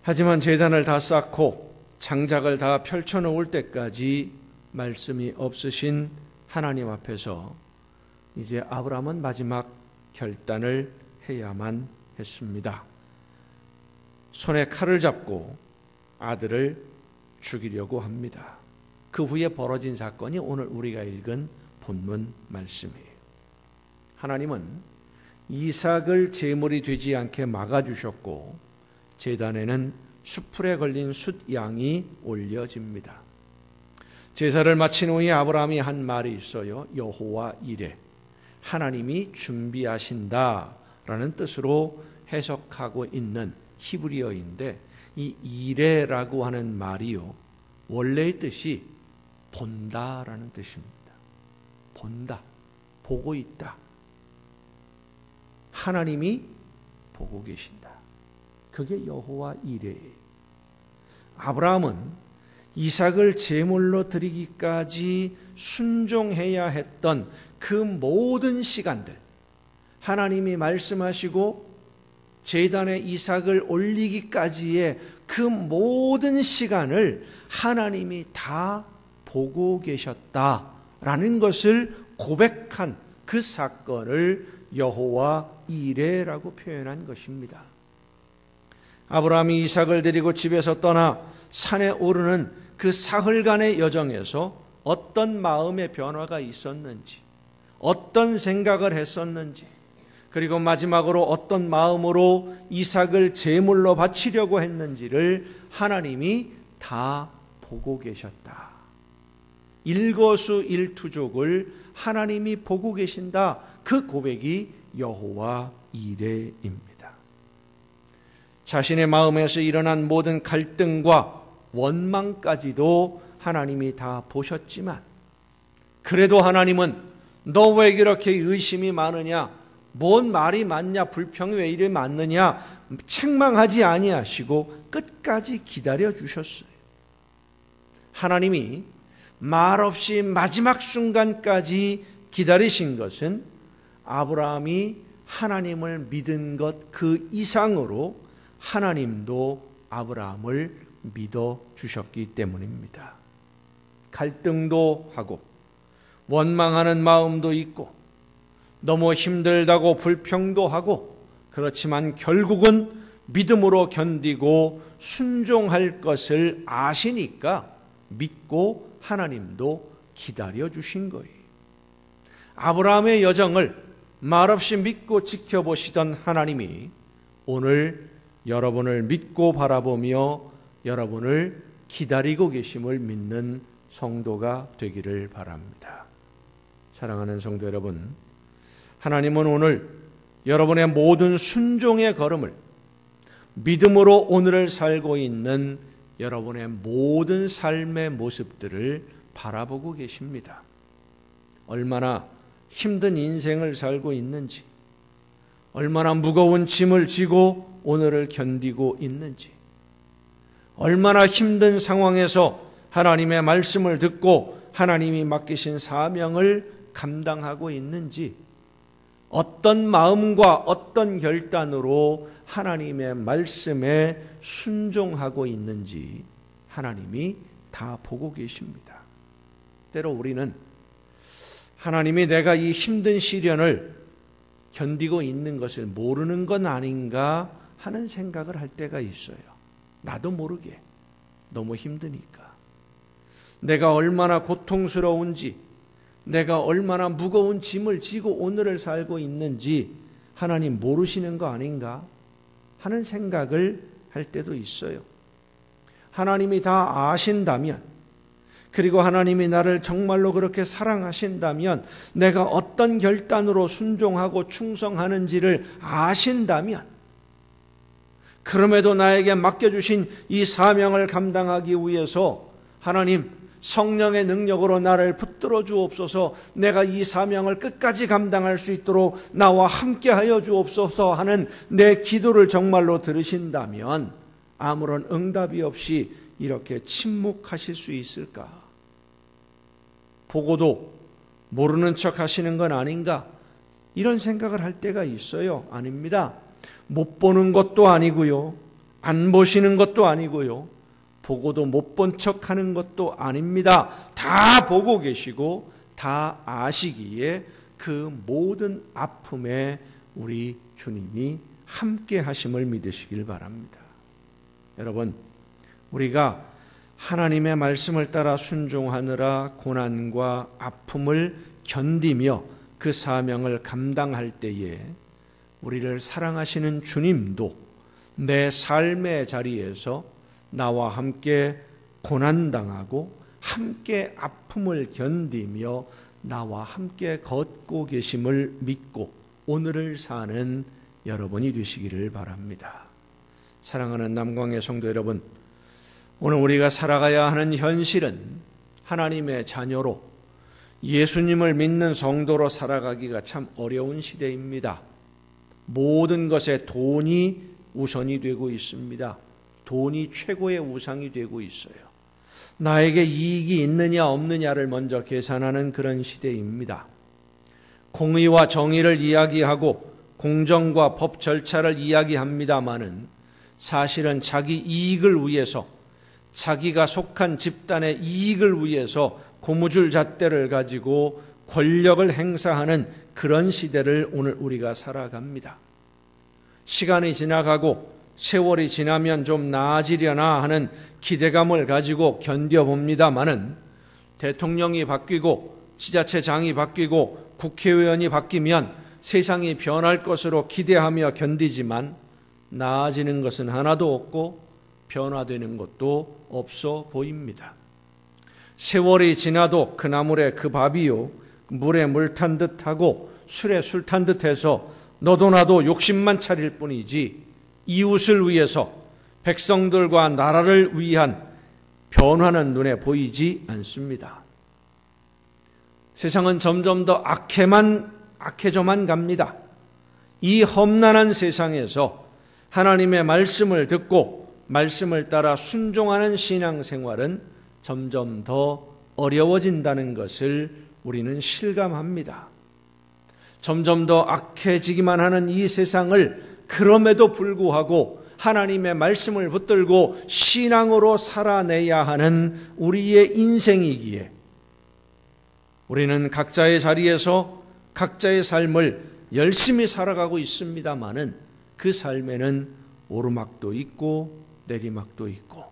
하지만 제단을 다 쌓고 장작을 다 펼쳐놓을 때까지 말씀이 없으신 하나님 앞에서 이제 아브라함은 마지막 결단을 해야만 했습니다. 손에 칼을 잡고 아들을 죽이려고 합니다. 그 후에 벌어진 사건이 오늘 우리가 읽은 본문 말씀이에요. 하나님은 이삭을 제물이 되지 않게 막아주셨고 제단에는 수풀에 걸린 숫양이 올려집니다. 제사를 마친 후에 아브라함이 한 말이 있어요. 여호와 이레, 하나님이 준비하신다라는 뜻으로 해석하고 있는 히브리어인데, 이 이레라고 하는 말이요, 원래의 뜻이 본다라는 뜻입니다. 본다, 보고 있다. 하나님이 보고 계신다. 그게 여호와 이레예요. 아브라함은 이삭을 제물로 드리기까지 순종해야 했던 그 모든 시간들, 하나님이 말씀하시고 제단에 이삭을 올리기까지의 그 모든 시간을 하나님이 다 보고 계셨다라는 것을 고백한 그 사건을 여호와 이레라고 표현한 것입니다. 아브라함이 이삭을 데리고 집에서 떠나 산에 오르는 그 사흘간의 여정에서 어떤 마음의 변화가 있었는지, 어떤 생각을 했었는지, 그리고 마지막으로 어떤 마음으로 이삭을 제물로 바치려고 했는지를 하나님이 다 보고 계셨다. 일거수일투족을 하나님이 보고 계신다. 그 고백이 여호와 이레입니다. 자신의 마음에서 일어난 모든 갈등과 원망까지도 하나님이 다 보셨지만, 그래도 하나님은 너 왜 이렇게 의심이 많으냐, 뭔 말이 많냐, 불평이 왜 이래 많느냐 책망하지 아니하시고 끝까지 기다려 주셨어요. 하나님이 말없이 마지막 순간까지 기다리신 것은 아브라함이 하나님을 믿은 것 그 이상으로 하나님도 아브라함을 믿어 주셨기 때문입니다. 갈등도 하고 원망하는 마음도 있고 너무 힘들다고 불평도 하고, 그렇지만 결국은 믿음으로 견디고 순종할 것을 아시니까 믿고 하나님도 기다려 주신 거예요. 아브라함의 여정을 말없이 믿고 지켜보시던 하나님이 오늘 여러분을 믿고 바라보며 여러분을 기다리고 계심을 믿는 성도가 되기를 바랍니다. 사랑하는 성도 여러분, 하나님은 오늘 여러분의 모든 순종의 걸음을, 믿음으로 오늘을 살고 있는 여러분의 모든 삶의 모습들을 바라보고 계십니다. 얼마나 힘든 인생을 살고 있는지, 얼마나 무거운 짐을 지고 오늘을 견디고 있는지, 얼마나 힘든 상황에서 하나님의 말씀을 듣고 하나님이 맡기신 사명을 감당하고 있는지, 어떤 마음과 어떤 결단으로 하나님의 말씀에 순종하고 있는지 하나님이 다 보고 계십니다. 때로 우리는 하나님이 내가 이 힘든 시련을 견디고 있는 것을 모르는 건 아닌가 하는 생각을 할 때가 있어요. 나도 모르게 너무 힘드니까. 내가 얼마나 고통스러운지, 내가 얼마나 무거운 짐을 지고 오늘을 살고 있는지 하나님 모르시는 거 아닌가 하는 생각을 할 때도 있어요. 하나님이 다 아신다면, 그리고 하나님이 나를 정말로 그렇게 사랑하신다면, 내가 어떤 결단으로 순종하고 충성하는지를 아신다면, 그럼에도 나에게 맡겨주신 이 사명을 감당하기 위해서 하나님 성령의 능력으로 나를 붙들어 주옵소서, 내가 이 사명을 끝까지 감당할 수 있도록 나와 함께 하여 주옵소서 하는 내 기도를 정말로 들으신다면 아무런 응답이 없이 이렇게 침묵하실 수 있을까? 보고도 모르는 척 하시는 건 아닌가? 이런 생각을 할 때가 있어요. 아닙니다. 못 보는 것도 아니고요, 안 보시는 것도 아니고요, 보고도 못 본 척 하는 것도 아닙니다. 다 보고 계시고 다 아시기에 그 모든 아픔에 우리 주님이 함께 하심을 믿으시길 바랍니다. 여러분, 우리가 하나님의 말씀을 따라 순종하느라 고난과 아픔을 견디며 그 사명을 감당할 때에 우리를 사랑하시는 주님도 내 삶의 자리에서 나와 함께 고난당하고 함께 아픔을 견디며 나와 함께 걷고 계심을 믿고 오늘을 사는 여러분이 되시기를 바랍니다. 사랑하는 남광의 성도 여러분, 오늘 우리가 살아가야 하는 현실은 하나님의 자녀로 예수님을 믿는 성도로 살아가기가 참 어려운 시대입니다. 모든 것에 돈이 우선이 되고 있습니다. 돈이 최고의 우상이 되고 있어요. 나에게 이익이 있느냐 없느냐를 먼저 계산하는 그런 시대입니다. 공의와 정의를 이야기하고 공정과 법 절차를 이야기합니다마는 사실은 자기 이익을 위해서, 자기가 속한 집단의 이익을 위해서 고무줄 잣대를 가지고 권력을 행사하는 그런 시대를 오늘 우리가 살아갑니다. 시간이 지나가고 세월이 지나면 좀 나아지려나 하는 기대감을 가지고 견뎌봅니다마는 대통령이 바뀌고 지자체장이 바뀌고 국회의원이 바뀌면 세상이 변할 것으로 기대하며 견디지만 나아지는 것은 하나도 없고 변화되는 것도 없어 보입니다. 세월이 지나도 그 나물에 그 밥이요, 물에 물 탄 듯하고 술에 술 탄 듯해서 너도 나도 욕심만 차릴 뿐이지 이웃을 위해서 백성들과 나라를 위한 변화는 눈에 보이지 않습니다. 세상은 점점 더 악해져만 갑니다. 이 험난한 세상에서 하나님의 말씀을 듣고 말씀을 따라 순종하는 신앙생활은 점점 더 어려워진다는 것을 우리는 실감합니다. 점점 더 악해지기만 하는 이 세상을 그럼에도 불구하고 하나님의 말씀을 붙들고 신앙으로 살아내야 하는 우리의 인생이기에 우리는 각자의 자리에서 각자의 삶을 열심히 살아가고 있습니다마는 그 삶에는 오르막도 있고 내리막도 있고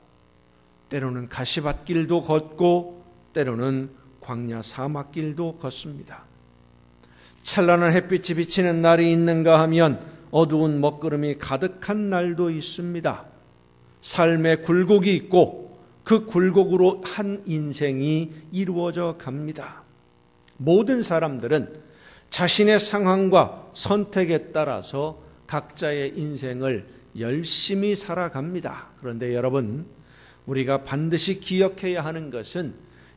때로는 가시밭길도 걷고 때로는 광야 사막길도 걷습니다. 찬란한 햇빛이 비치는 날이 있는가 하면 어두운 먹구름이 가득한 날도 있습니다. 삶의 굴곡이 있고 그 굴곡으로 한 인생이 이루어져 갑니다. 모든 사람들은 자신의 상황과 선택에 따라서 각자의 인생을 열심히 살아갑니다. 그런데 여러분, 우리가 반드시 기억해야 하는 것은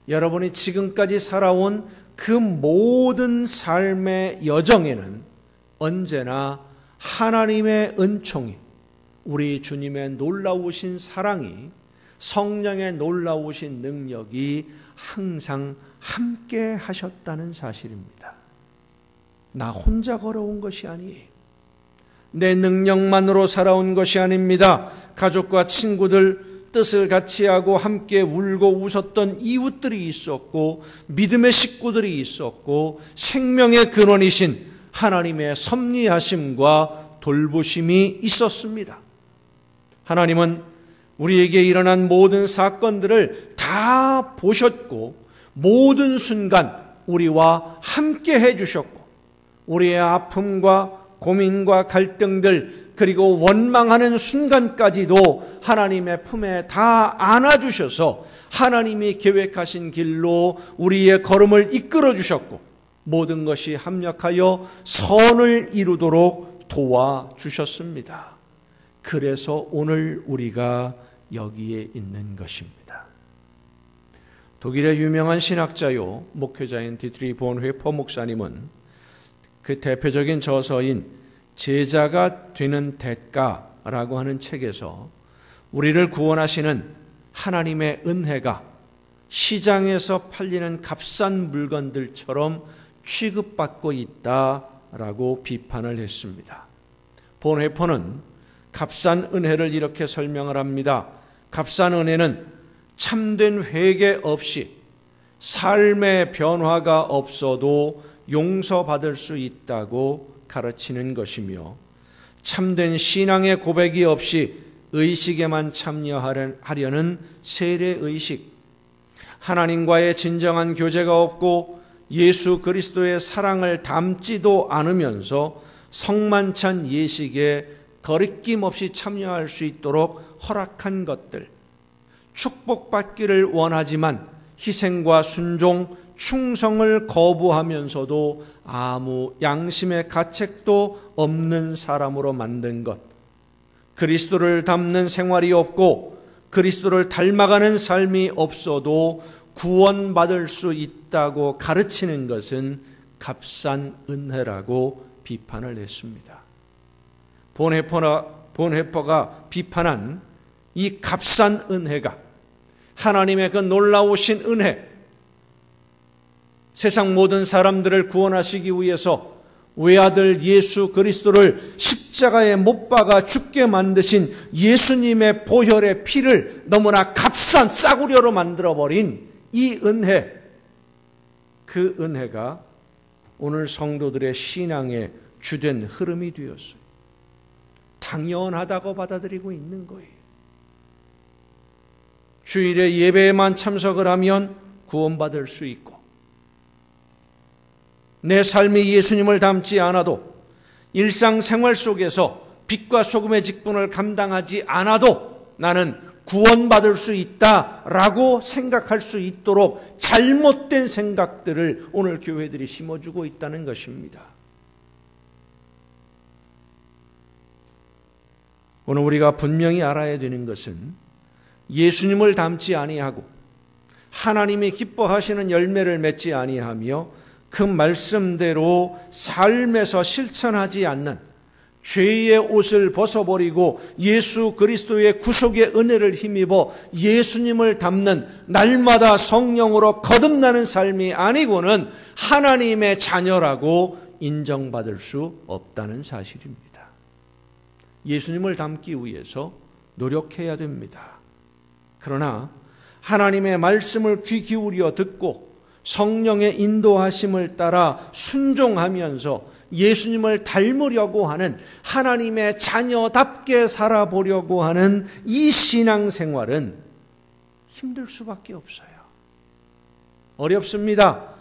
여러분이 지금까지 살아온 그 모든 삶의 여정에는 언제나 하나님의 은총이, 우리 주님의 놀라우신 사랑이, 성령의 놀라우신 능력이 항상 함께 하셨다는 사실입니다. 나 혼자 걸어온 것이 아니에요. 내 능력만으로 살아온 것이 아닙니다. 가족과 친구들 뜻을 같이 하고 함께 울고 웃었던 이웃들이 있었고 믿음의 식구들이 있었고 생명의 근원이신 하나님의 섭리하심과 돌보심이 있었습니다. 하나님은 우리에게 일어난 모든 사건들을 다 보셨고 모든 순간 우리와 함께 해주셨고 우리의 아픔과 고민과 갈등들 그리고 원망하는 순간까지도 하나님의 품에 다 안아주셔서 하나님이 계획하신 길로 우리의 걸음을 이끌어 주셨고 모든 것이 합력하여 선을 이루도록 도와주셨습니다. 그래서 오늘 우리가 여기에 있는 것입니다. 독일의 유명한 신학자요 목회자인 디트리 본회퍼 목사님은 그 대표적인 저서인 제자가 되는 대가라고 하는 책에서 우리를 구원하시는 하나님의 은혜가 시장에서 팔리는 값싼 물건들처럼 취급받고 있다라고 비판을 했습니다. 본회퍼는 값싼 은혜를 이렇게 설명을 합니다. 값싼 은혜는 참된 회개 없이 삶의 변화가 없어도 용서받을 수 있다고 가르치는 것이며 참된 신앙의 고백이 없이 의식에만 참여하려는 세례의식, 하나님과의 진정한 교제가 없고 예수 그리스도의 사랑을 담지도 않으면서 성만찬 예식에 거리낌 없이 참여할 수 있도록 허락한 것들, 축복받기를 원하지만 희생과 순종, 충성을 거부하면서도 아무 양심의 가책도 없는 사람으로 만든 것, 그리스도를 닮는 생활이 없고 그리스도를 닮아가는 삶이 없어도 구원받을 수 있다고 가르치는 것은 값싼 은혜라고 비판을 했습니다. 본회퍼가 비판한 이 값싼 은혜가 하나님의 그 놀라우신 은혜, 세상 모든 사람들을 구원하시기 위해서 외아들 예수 그리스도를 십자가에 못 박아 죽게 만드신 예수님의 보혈의 피를 너무나 값싼 싸구려로 만들어버린 이 은혜, 그 은혜가 오늘 성도들의 신앙의 주된 흐름이 되었어요. 당연하다고 받아들이고 있는 거예요. 주일에 예배에만 참석을 하면 구원받을 수 있고, 내 삶이 예수님을 닮지 않아도 일상생활 속에서 빛과 소금의 직분을 감당하지 않아도 나는 구원받을 수 있다라고 생각할 수 있도록 잘못된 생각들을 오늘 교회들이 심어주고 있다는 것입니다. 오늘 우리가 분명히 알아야 되는 것은 예수님을 닮지 아니하고 하나님이 기뻐하시는 열매를 맺지 아니하며 그 말씀대로 삶에서 실천하지 않는, 죄의 옷을 벗어버리고 예수 그리스도의 구속의 은혜를 힘입어 예수님을 닮는 날마다 성령으로 거듭나는 삶이 아니고는 하나님의 자녀라고 인정받을 수 없다는 사실입니다. 예수님을 닮기 위해서 노력해야 됩니다. 그러나 하나님의 말씀을 귀 기울여 듣고 성령의 인도하심을 따라 순종하면서 예수님을 닮으려고 하는, 하나님의 자녀답게 살아보려고 하는 이 신앙생활은 힘들 수밖에 없어요. 어렵습니다.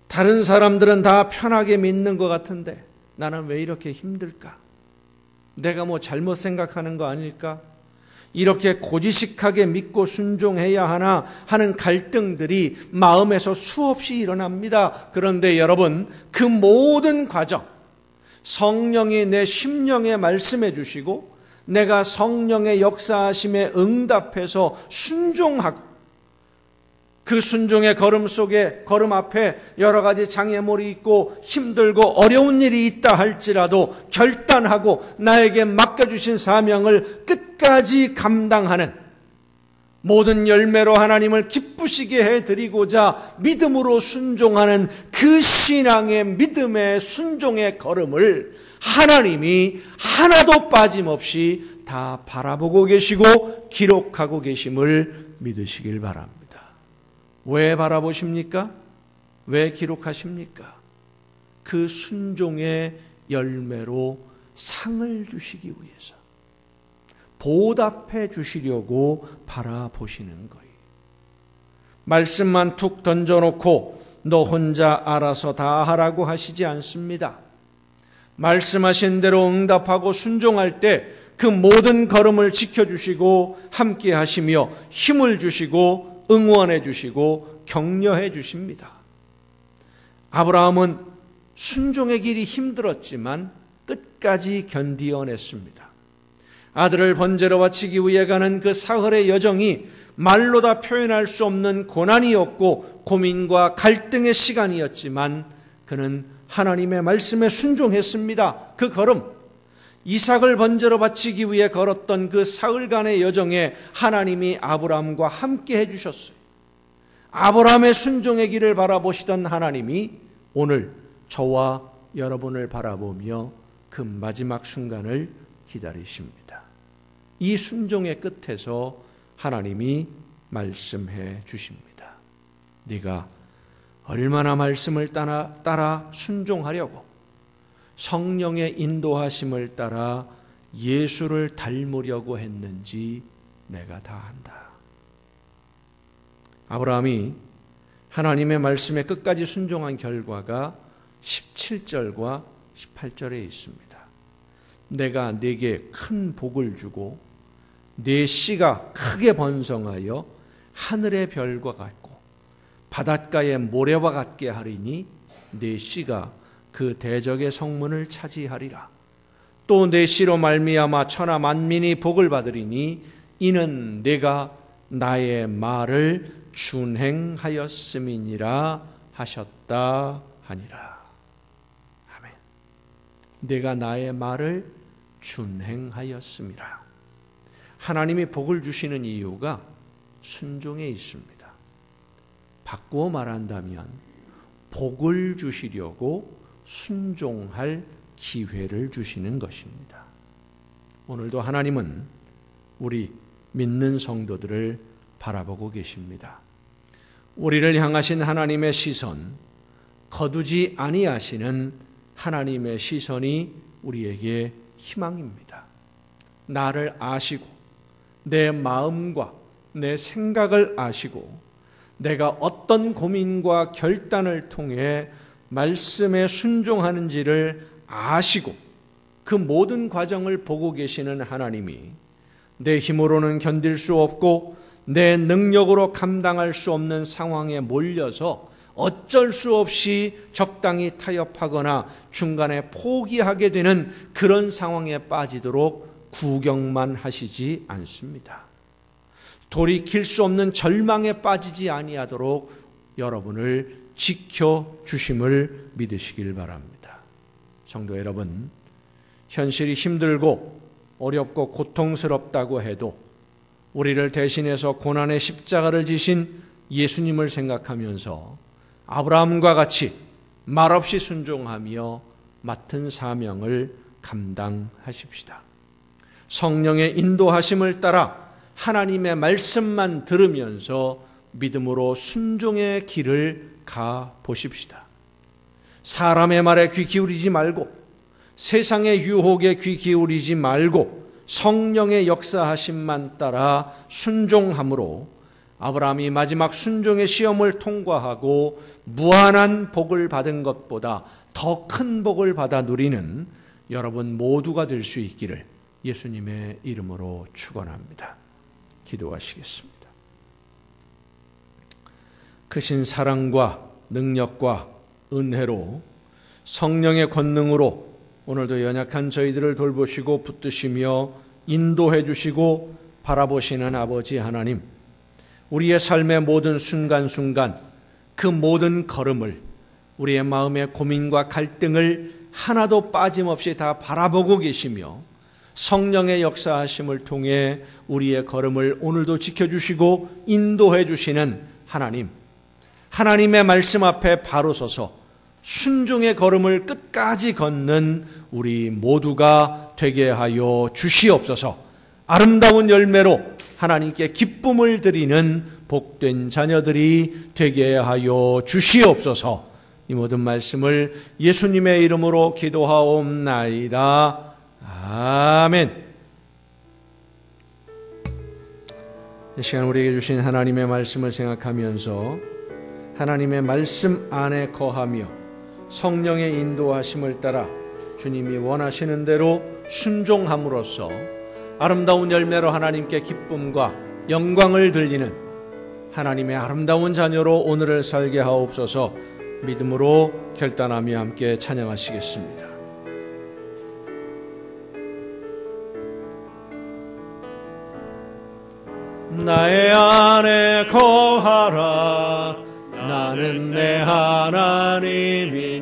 다른 사람들은 다 편하게 믿는 것 같은데 나는 왜 이렇게 힘들까? 내가 뭐 잘못 생각하는 거 아닐까? 이렇게 고지식하게 믿고 순종해야 하나 하는 갈등들이 마음에서 수없이 일어납니다. 그런데 여러분, 그 모든 과정, 성령이 내 심령에 말씀해 주시고 내가 성령의 역사하심에 응답해서 순종하고, 그 순종의 걸음 속에, 걸음 앞에 여러 가지 장애물이 있고 힘들고 어려운 일이 있다 할지라도 결단하고 나에게 맡겨주신 사명을 끝까지 감당하는, 모든 열매로 하나님을 기쁘시게 해드리고자 믿음으로 순종하는 그 신앙의 믿음의 순종의 걸음을 하나님이 하나도 빠짐없이 다 바라보고 계시고 기록하고 계심을 믿으시길 바랍니다. 왜 바라보십니까? 왜 기록하십니까? 그 순종의 열매로 상을 주시기 위해서, 보답해 주시려고 바라보시는 거예요. 말씀만 툭 던져놓고 너 혼자 알아서 다 하라고 하시지 않습니다. 말씀하신 대로 응답하고 순종할 때 그 모든 걸음을 지켜주시고 함께 하시며 힘을 주시고 응원해 주시고 격려해 주십니다. 아브라함은 순종의 길이 힘들었지만 끝까지 견디어냈습니다. 아들을 번제로 바치기 위해 가는 그 사흘의 여정이 말로 다 표현할 수 없는 고난이었고 고민과 갈등의 시간이었지만 그는 하나님의 말씀에 순종했습니다. 그 걸음, 이삭을 번제로 바치기 위해 걸었던 그 사흘간의 여정에 하나님이 아브라함과 함께 해주셨어요. 아브라함의 순종의 길을 바라보시던 하나님이 오늘 저와 여러분을 바라보며 그 마지막 순간을 기다리십니다. 이 순종의 끝에서 하나님이 말씀해 주십니다. 네가 얼마나 말씀을 따라 순종하려고 성령의 인도하심을 따라 예수를 닮으려고 했는지 내가 다 안다. 아브라함이 하나님의 말씀에 끝까지 순종한 결과가 17절과 18절에 있습니다. 내가 네게 큰 복을 주고 네 씨가 크게 번성하여 하늘의 별과 같고 바닷가의 모래와 같게 하리니 네 씨가 그 대적의 성문을 차지하리라. 또 내 씨로 말미암아 천하 만민이 복을 받으리니 이는 내가 나의 말을 준행하였음이니라 하셨다 하니라. 아멘. 내가 나의 말을 준행하였음이라. 하나님이 복을 주시는 이유가 순종에 있습니다. 바꾸어 말한다면 복을 주시려고 순종할 기회를 주시는 것입니다. 오늘도 하나님은 우리 믿는 성도들을 바라보고 계십니다. 우리를 향하신 하나님의 시선, 거두지 아니하시는 하나님의 시선이 우리에게 희망입니다. 나를 아시고 내 마음과 내 생각을 아시고 내가 어떤 고민과 결단을 통해 말씀에 순종하는지를 아시고 그 모든 과정을 보고 계시는 하나님이 내 힘으로는 견딜 수 없고 내 능력으로 감당할 수 없는 상황에 몰려서 어쩔 수 없이 적당히 타협하거나 중간에 포기하게 되는 그런 상황에 빠지도록 구경만 하시지 않습니다. 돌이킬 수 없는 절망에 빠지지 아니하도록 여러분을 지켜주심을 믿으시길 바랍니다. 성도 여러분, 현실이 힘들고 어렵고 고통스럽다고 해도 우리를 대신해서 고난의 십자가를 지신 예수님을 생각하면서 아브라함과 같이 말없이 순종하며 맡은 사명을 감당하십시다. 성령의 인도하심을 따라 하나님의 말씀만 들으면서 믿음으로 순종의 길을 가보십시다. 사람의 말에 귀 기울이지 말고 세상의 유혹에 귀 기울이지 말고 성령의 역사하심만 따라 순종함으로 아브라함이 마지막 순종의 시험을 통과하고 무한한 복을 받은 것보다 더 큰 복을 받아 누리는 여러분 모두가 될 수 있기를 예수님의 이름으로 축원합니다. 기도하시겠습니다. 크신 사랑과 능력과 은혜로 성령의 권능으로 오늘도 연약한 저희들을 돌보시고 붙드시며 인도해 주시고 바라보시는 아버지 하나님, 우리의 삶의 모든 순간순간 그 모든 걸음을 우리의 마음의 고민과 갈등을 하나도 빠짐없이 다 바라보고 계시며 성령의 역사하심을 통해 우리의 걸음을 오늘도 지켜주시고 인도해 주시는 하나님, 하나님의 말씀 앞에 바로 서서 순종의 걸음을 끝까지 걷는 우리 모두가 되게 하여 주시옵소서. 아름다운 열매로 하나님께 기쁨을 드리는 복된 자녀들이 되게 하여 주시옵소서. 이 모든 말씀을 예수님의 이름으로 기도하옵나이다. 아멘. 이 시간 우리에게 주신 하나님의 말씀을 생각하면서 하나님의 말씀 안에 거하며 성령의 인도하심을 따라 주님이 원하시는 대로 순종함으로써 아름다운 열매로 하나님께 기쁨과 영광을 들리는 하나님의 아름다운 자녀로 오늘을 살게 하옵소서. 믿음으로 결단하며 함께 찬양하시겠습니다. 나의 안에 거하라. 나는 내 하나님이니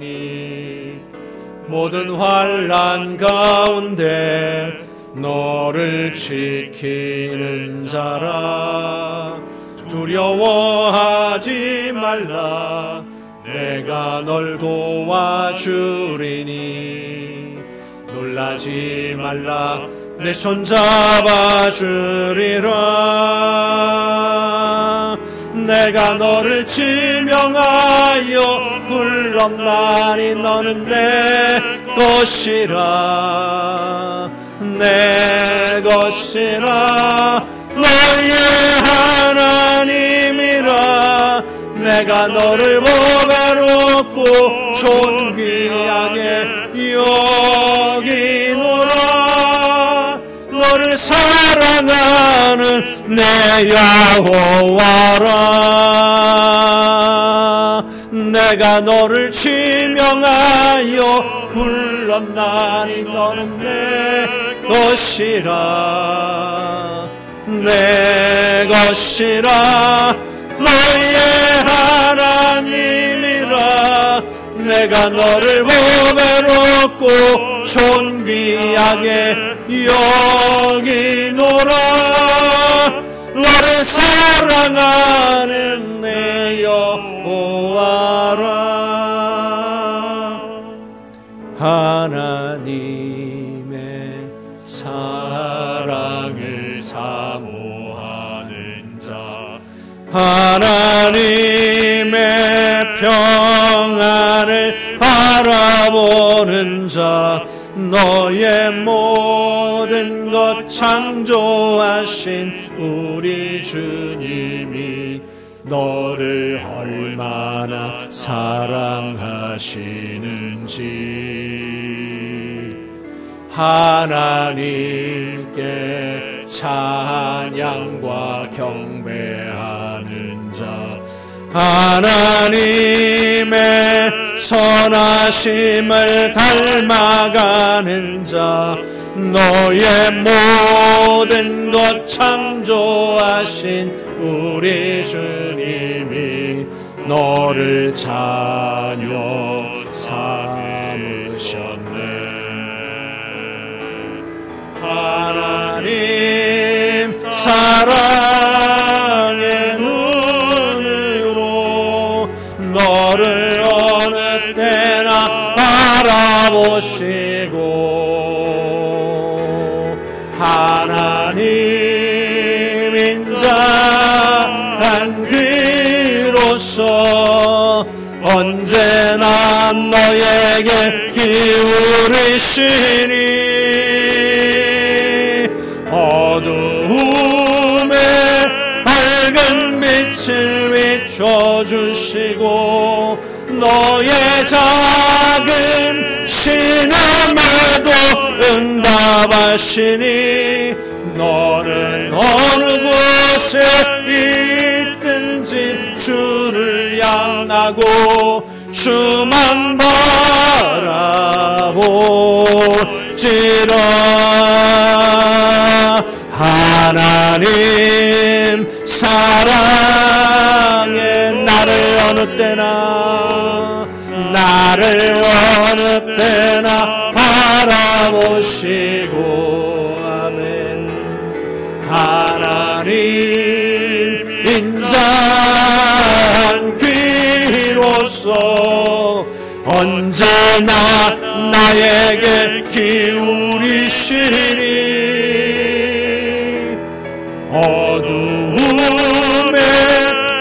모든 환난 가운데 너를 지키는 자라. 두려워하지 말라. 내가 널 도와주리니 놀라지 말라. 내 손 잡아주리라. 내가 너를 지명하여 불렀나니 너는 내 것이라. 내 것이라. 너의 하나님이라. 내가 너를 보배롭고 존귀하게 여기노라. 너를 사랑하는 내 여호와라. 내가 너를 지명하여 불렀나니 너는 내 것이라. 내 것이라. 너의 하나님이라. 내가 너를 보배롭고 존귀하게 여기노라. 너를 사랑하는 내 여호와라. 평강을 사모하는 자 하나님의 평안을 바라보는 자 너의 모든 것 창조하신 우리 주님이 너를 얼마나 사랑하시는지 하나님께 찬양과 경배하는 자 하나님의 선하심을 닮아가는 자 너의 모든 것 창조하신 우리 주님이 너를 자녀 삼으셨네. 하나님 사랑의 눈으로 너를 어느 때나 바라보시고 하나님 인자한 귀로서 언제나 너에게 기울이시니 어두움에 밝은 빛을 비춰주시고 너의 작은 신음에도 응답하시니 너는 어느 곳에 있든지 주를 향하고 주만 바라볼지라. 하나님 사랑에 나를 어느 때나 바라보시고 아멘. 하나님 인자한 귀로서 언제나 나에게 기울이시니 어두움에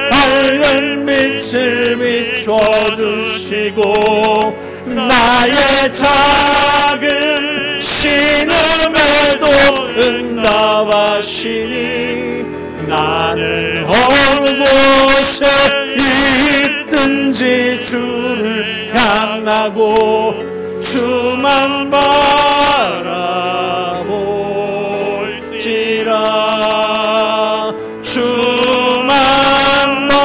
밝은 빛을 비춰주시고 나의 작은 신음에도 응답하시니 나는 어느 곳에 있든지 주를 향하고 주만 바라볼지라. 주만 바라볼지라.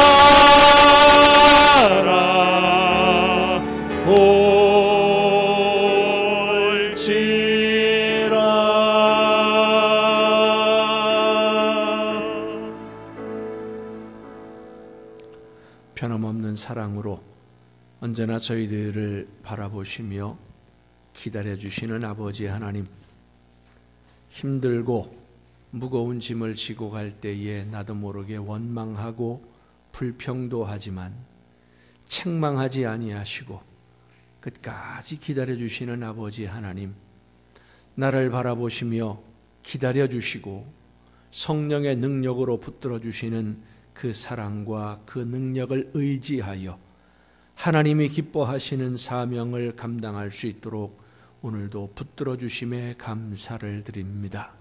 변함없는 사랑으로 언제나 저희들을 바라보시며 기다려주시는 아버지 하나님, 힘들고 무거운 짐을 지고 갈 때에 나도 모르게 원망하고 불평도 하지만 책망하지 아니하시고 끝까지 기다려주시는 아버지 하나님, 나를 바라보시며 기다려주시고 성령의 능력으로 붙들어주시는 그 사랑과 그 능력을 의지하여 하나님이 기뻐하시는 사명을 감당할 수 있도록 오늘도 붙들어주심에 감사를 드립니다.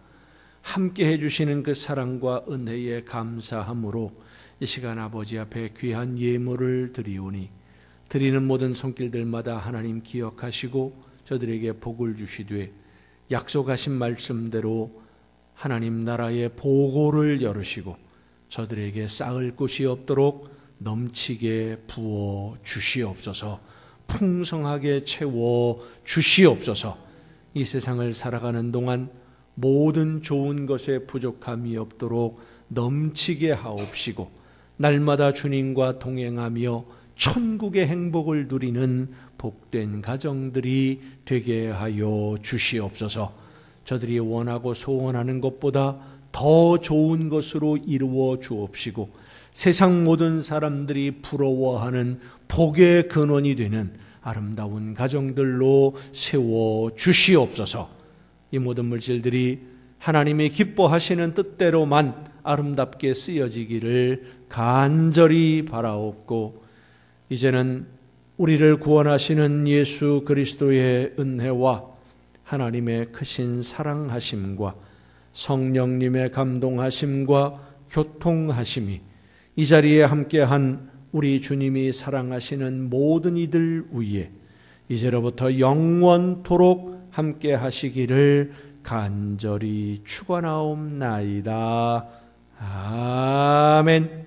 함께 해주시는 그 사랑과 은혜에 감사함으로 이 시간 아버지 앞에 귀한 예물을 드리오니 드리는 모든 손길들마다 하나님 기억하시고 저들에게 복을 주시되 약속하신 말씀대로 하나님 나라의 보고를 열으시고 저들에게 쌓을 곳이 없도록 넘치게 부어 주시옵소서. 풍성하게 채워 주시옵소서. 이 세상을 살아가는 동안 모든 좋은 것에 부족함이 없도록 넘치게 하옵시고 날마다 주님과 동행하며 천국의 행복을 누리는 복된 가정들이 되게 하여 주시옵소서. 저들이 원하고 소원하는 것보다 더 좋은 것으로 이루어 주옵시고 세상 모든 사람들이 부러워하는 복의 근원이 되는 아름다운 가정들로 세워 주시옵소서. 이 모든 물질들이 하나님이 기뻐하시는 뜻대로만 아름답게 쓰여지기를 간절히 바라옵고, 이제는 우리를 구원하시는 예수 그리스도의 은혜와 하나님의 크신 사랑하심과 성령님의 감동하심과 교통하심이 이 자리에 함께한 우리 주님이 사랑하시는 모든 이들 위에 이제로부터 영원토록 함께 하시기를 간절히 축원하옵나이다. 아멘.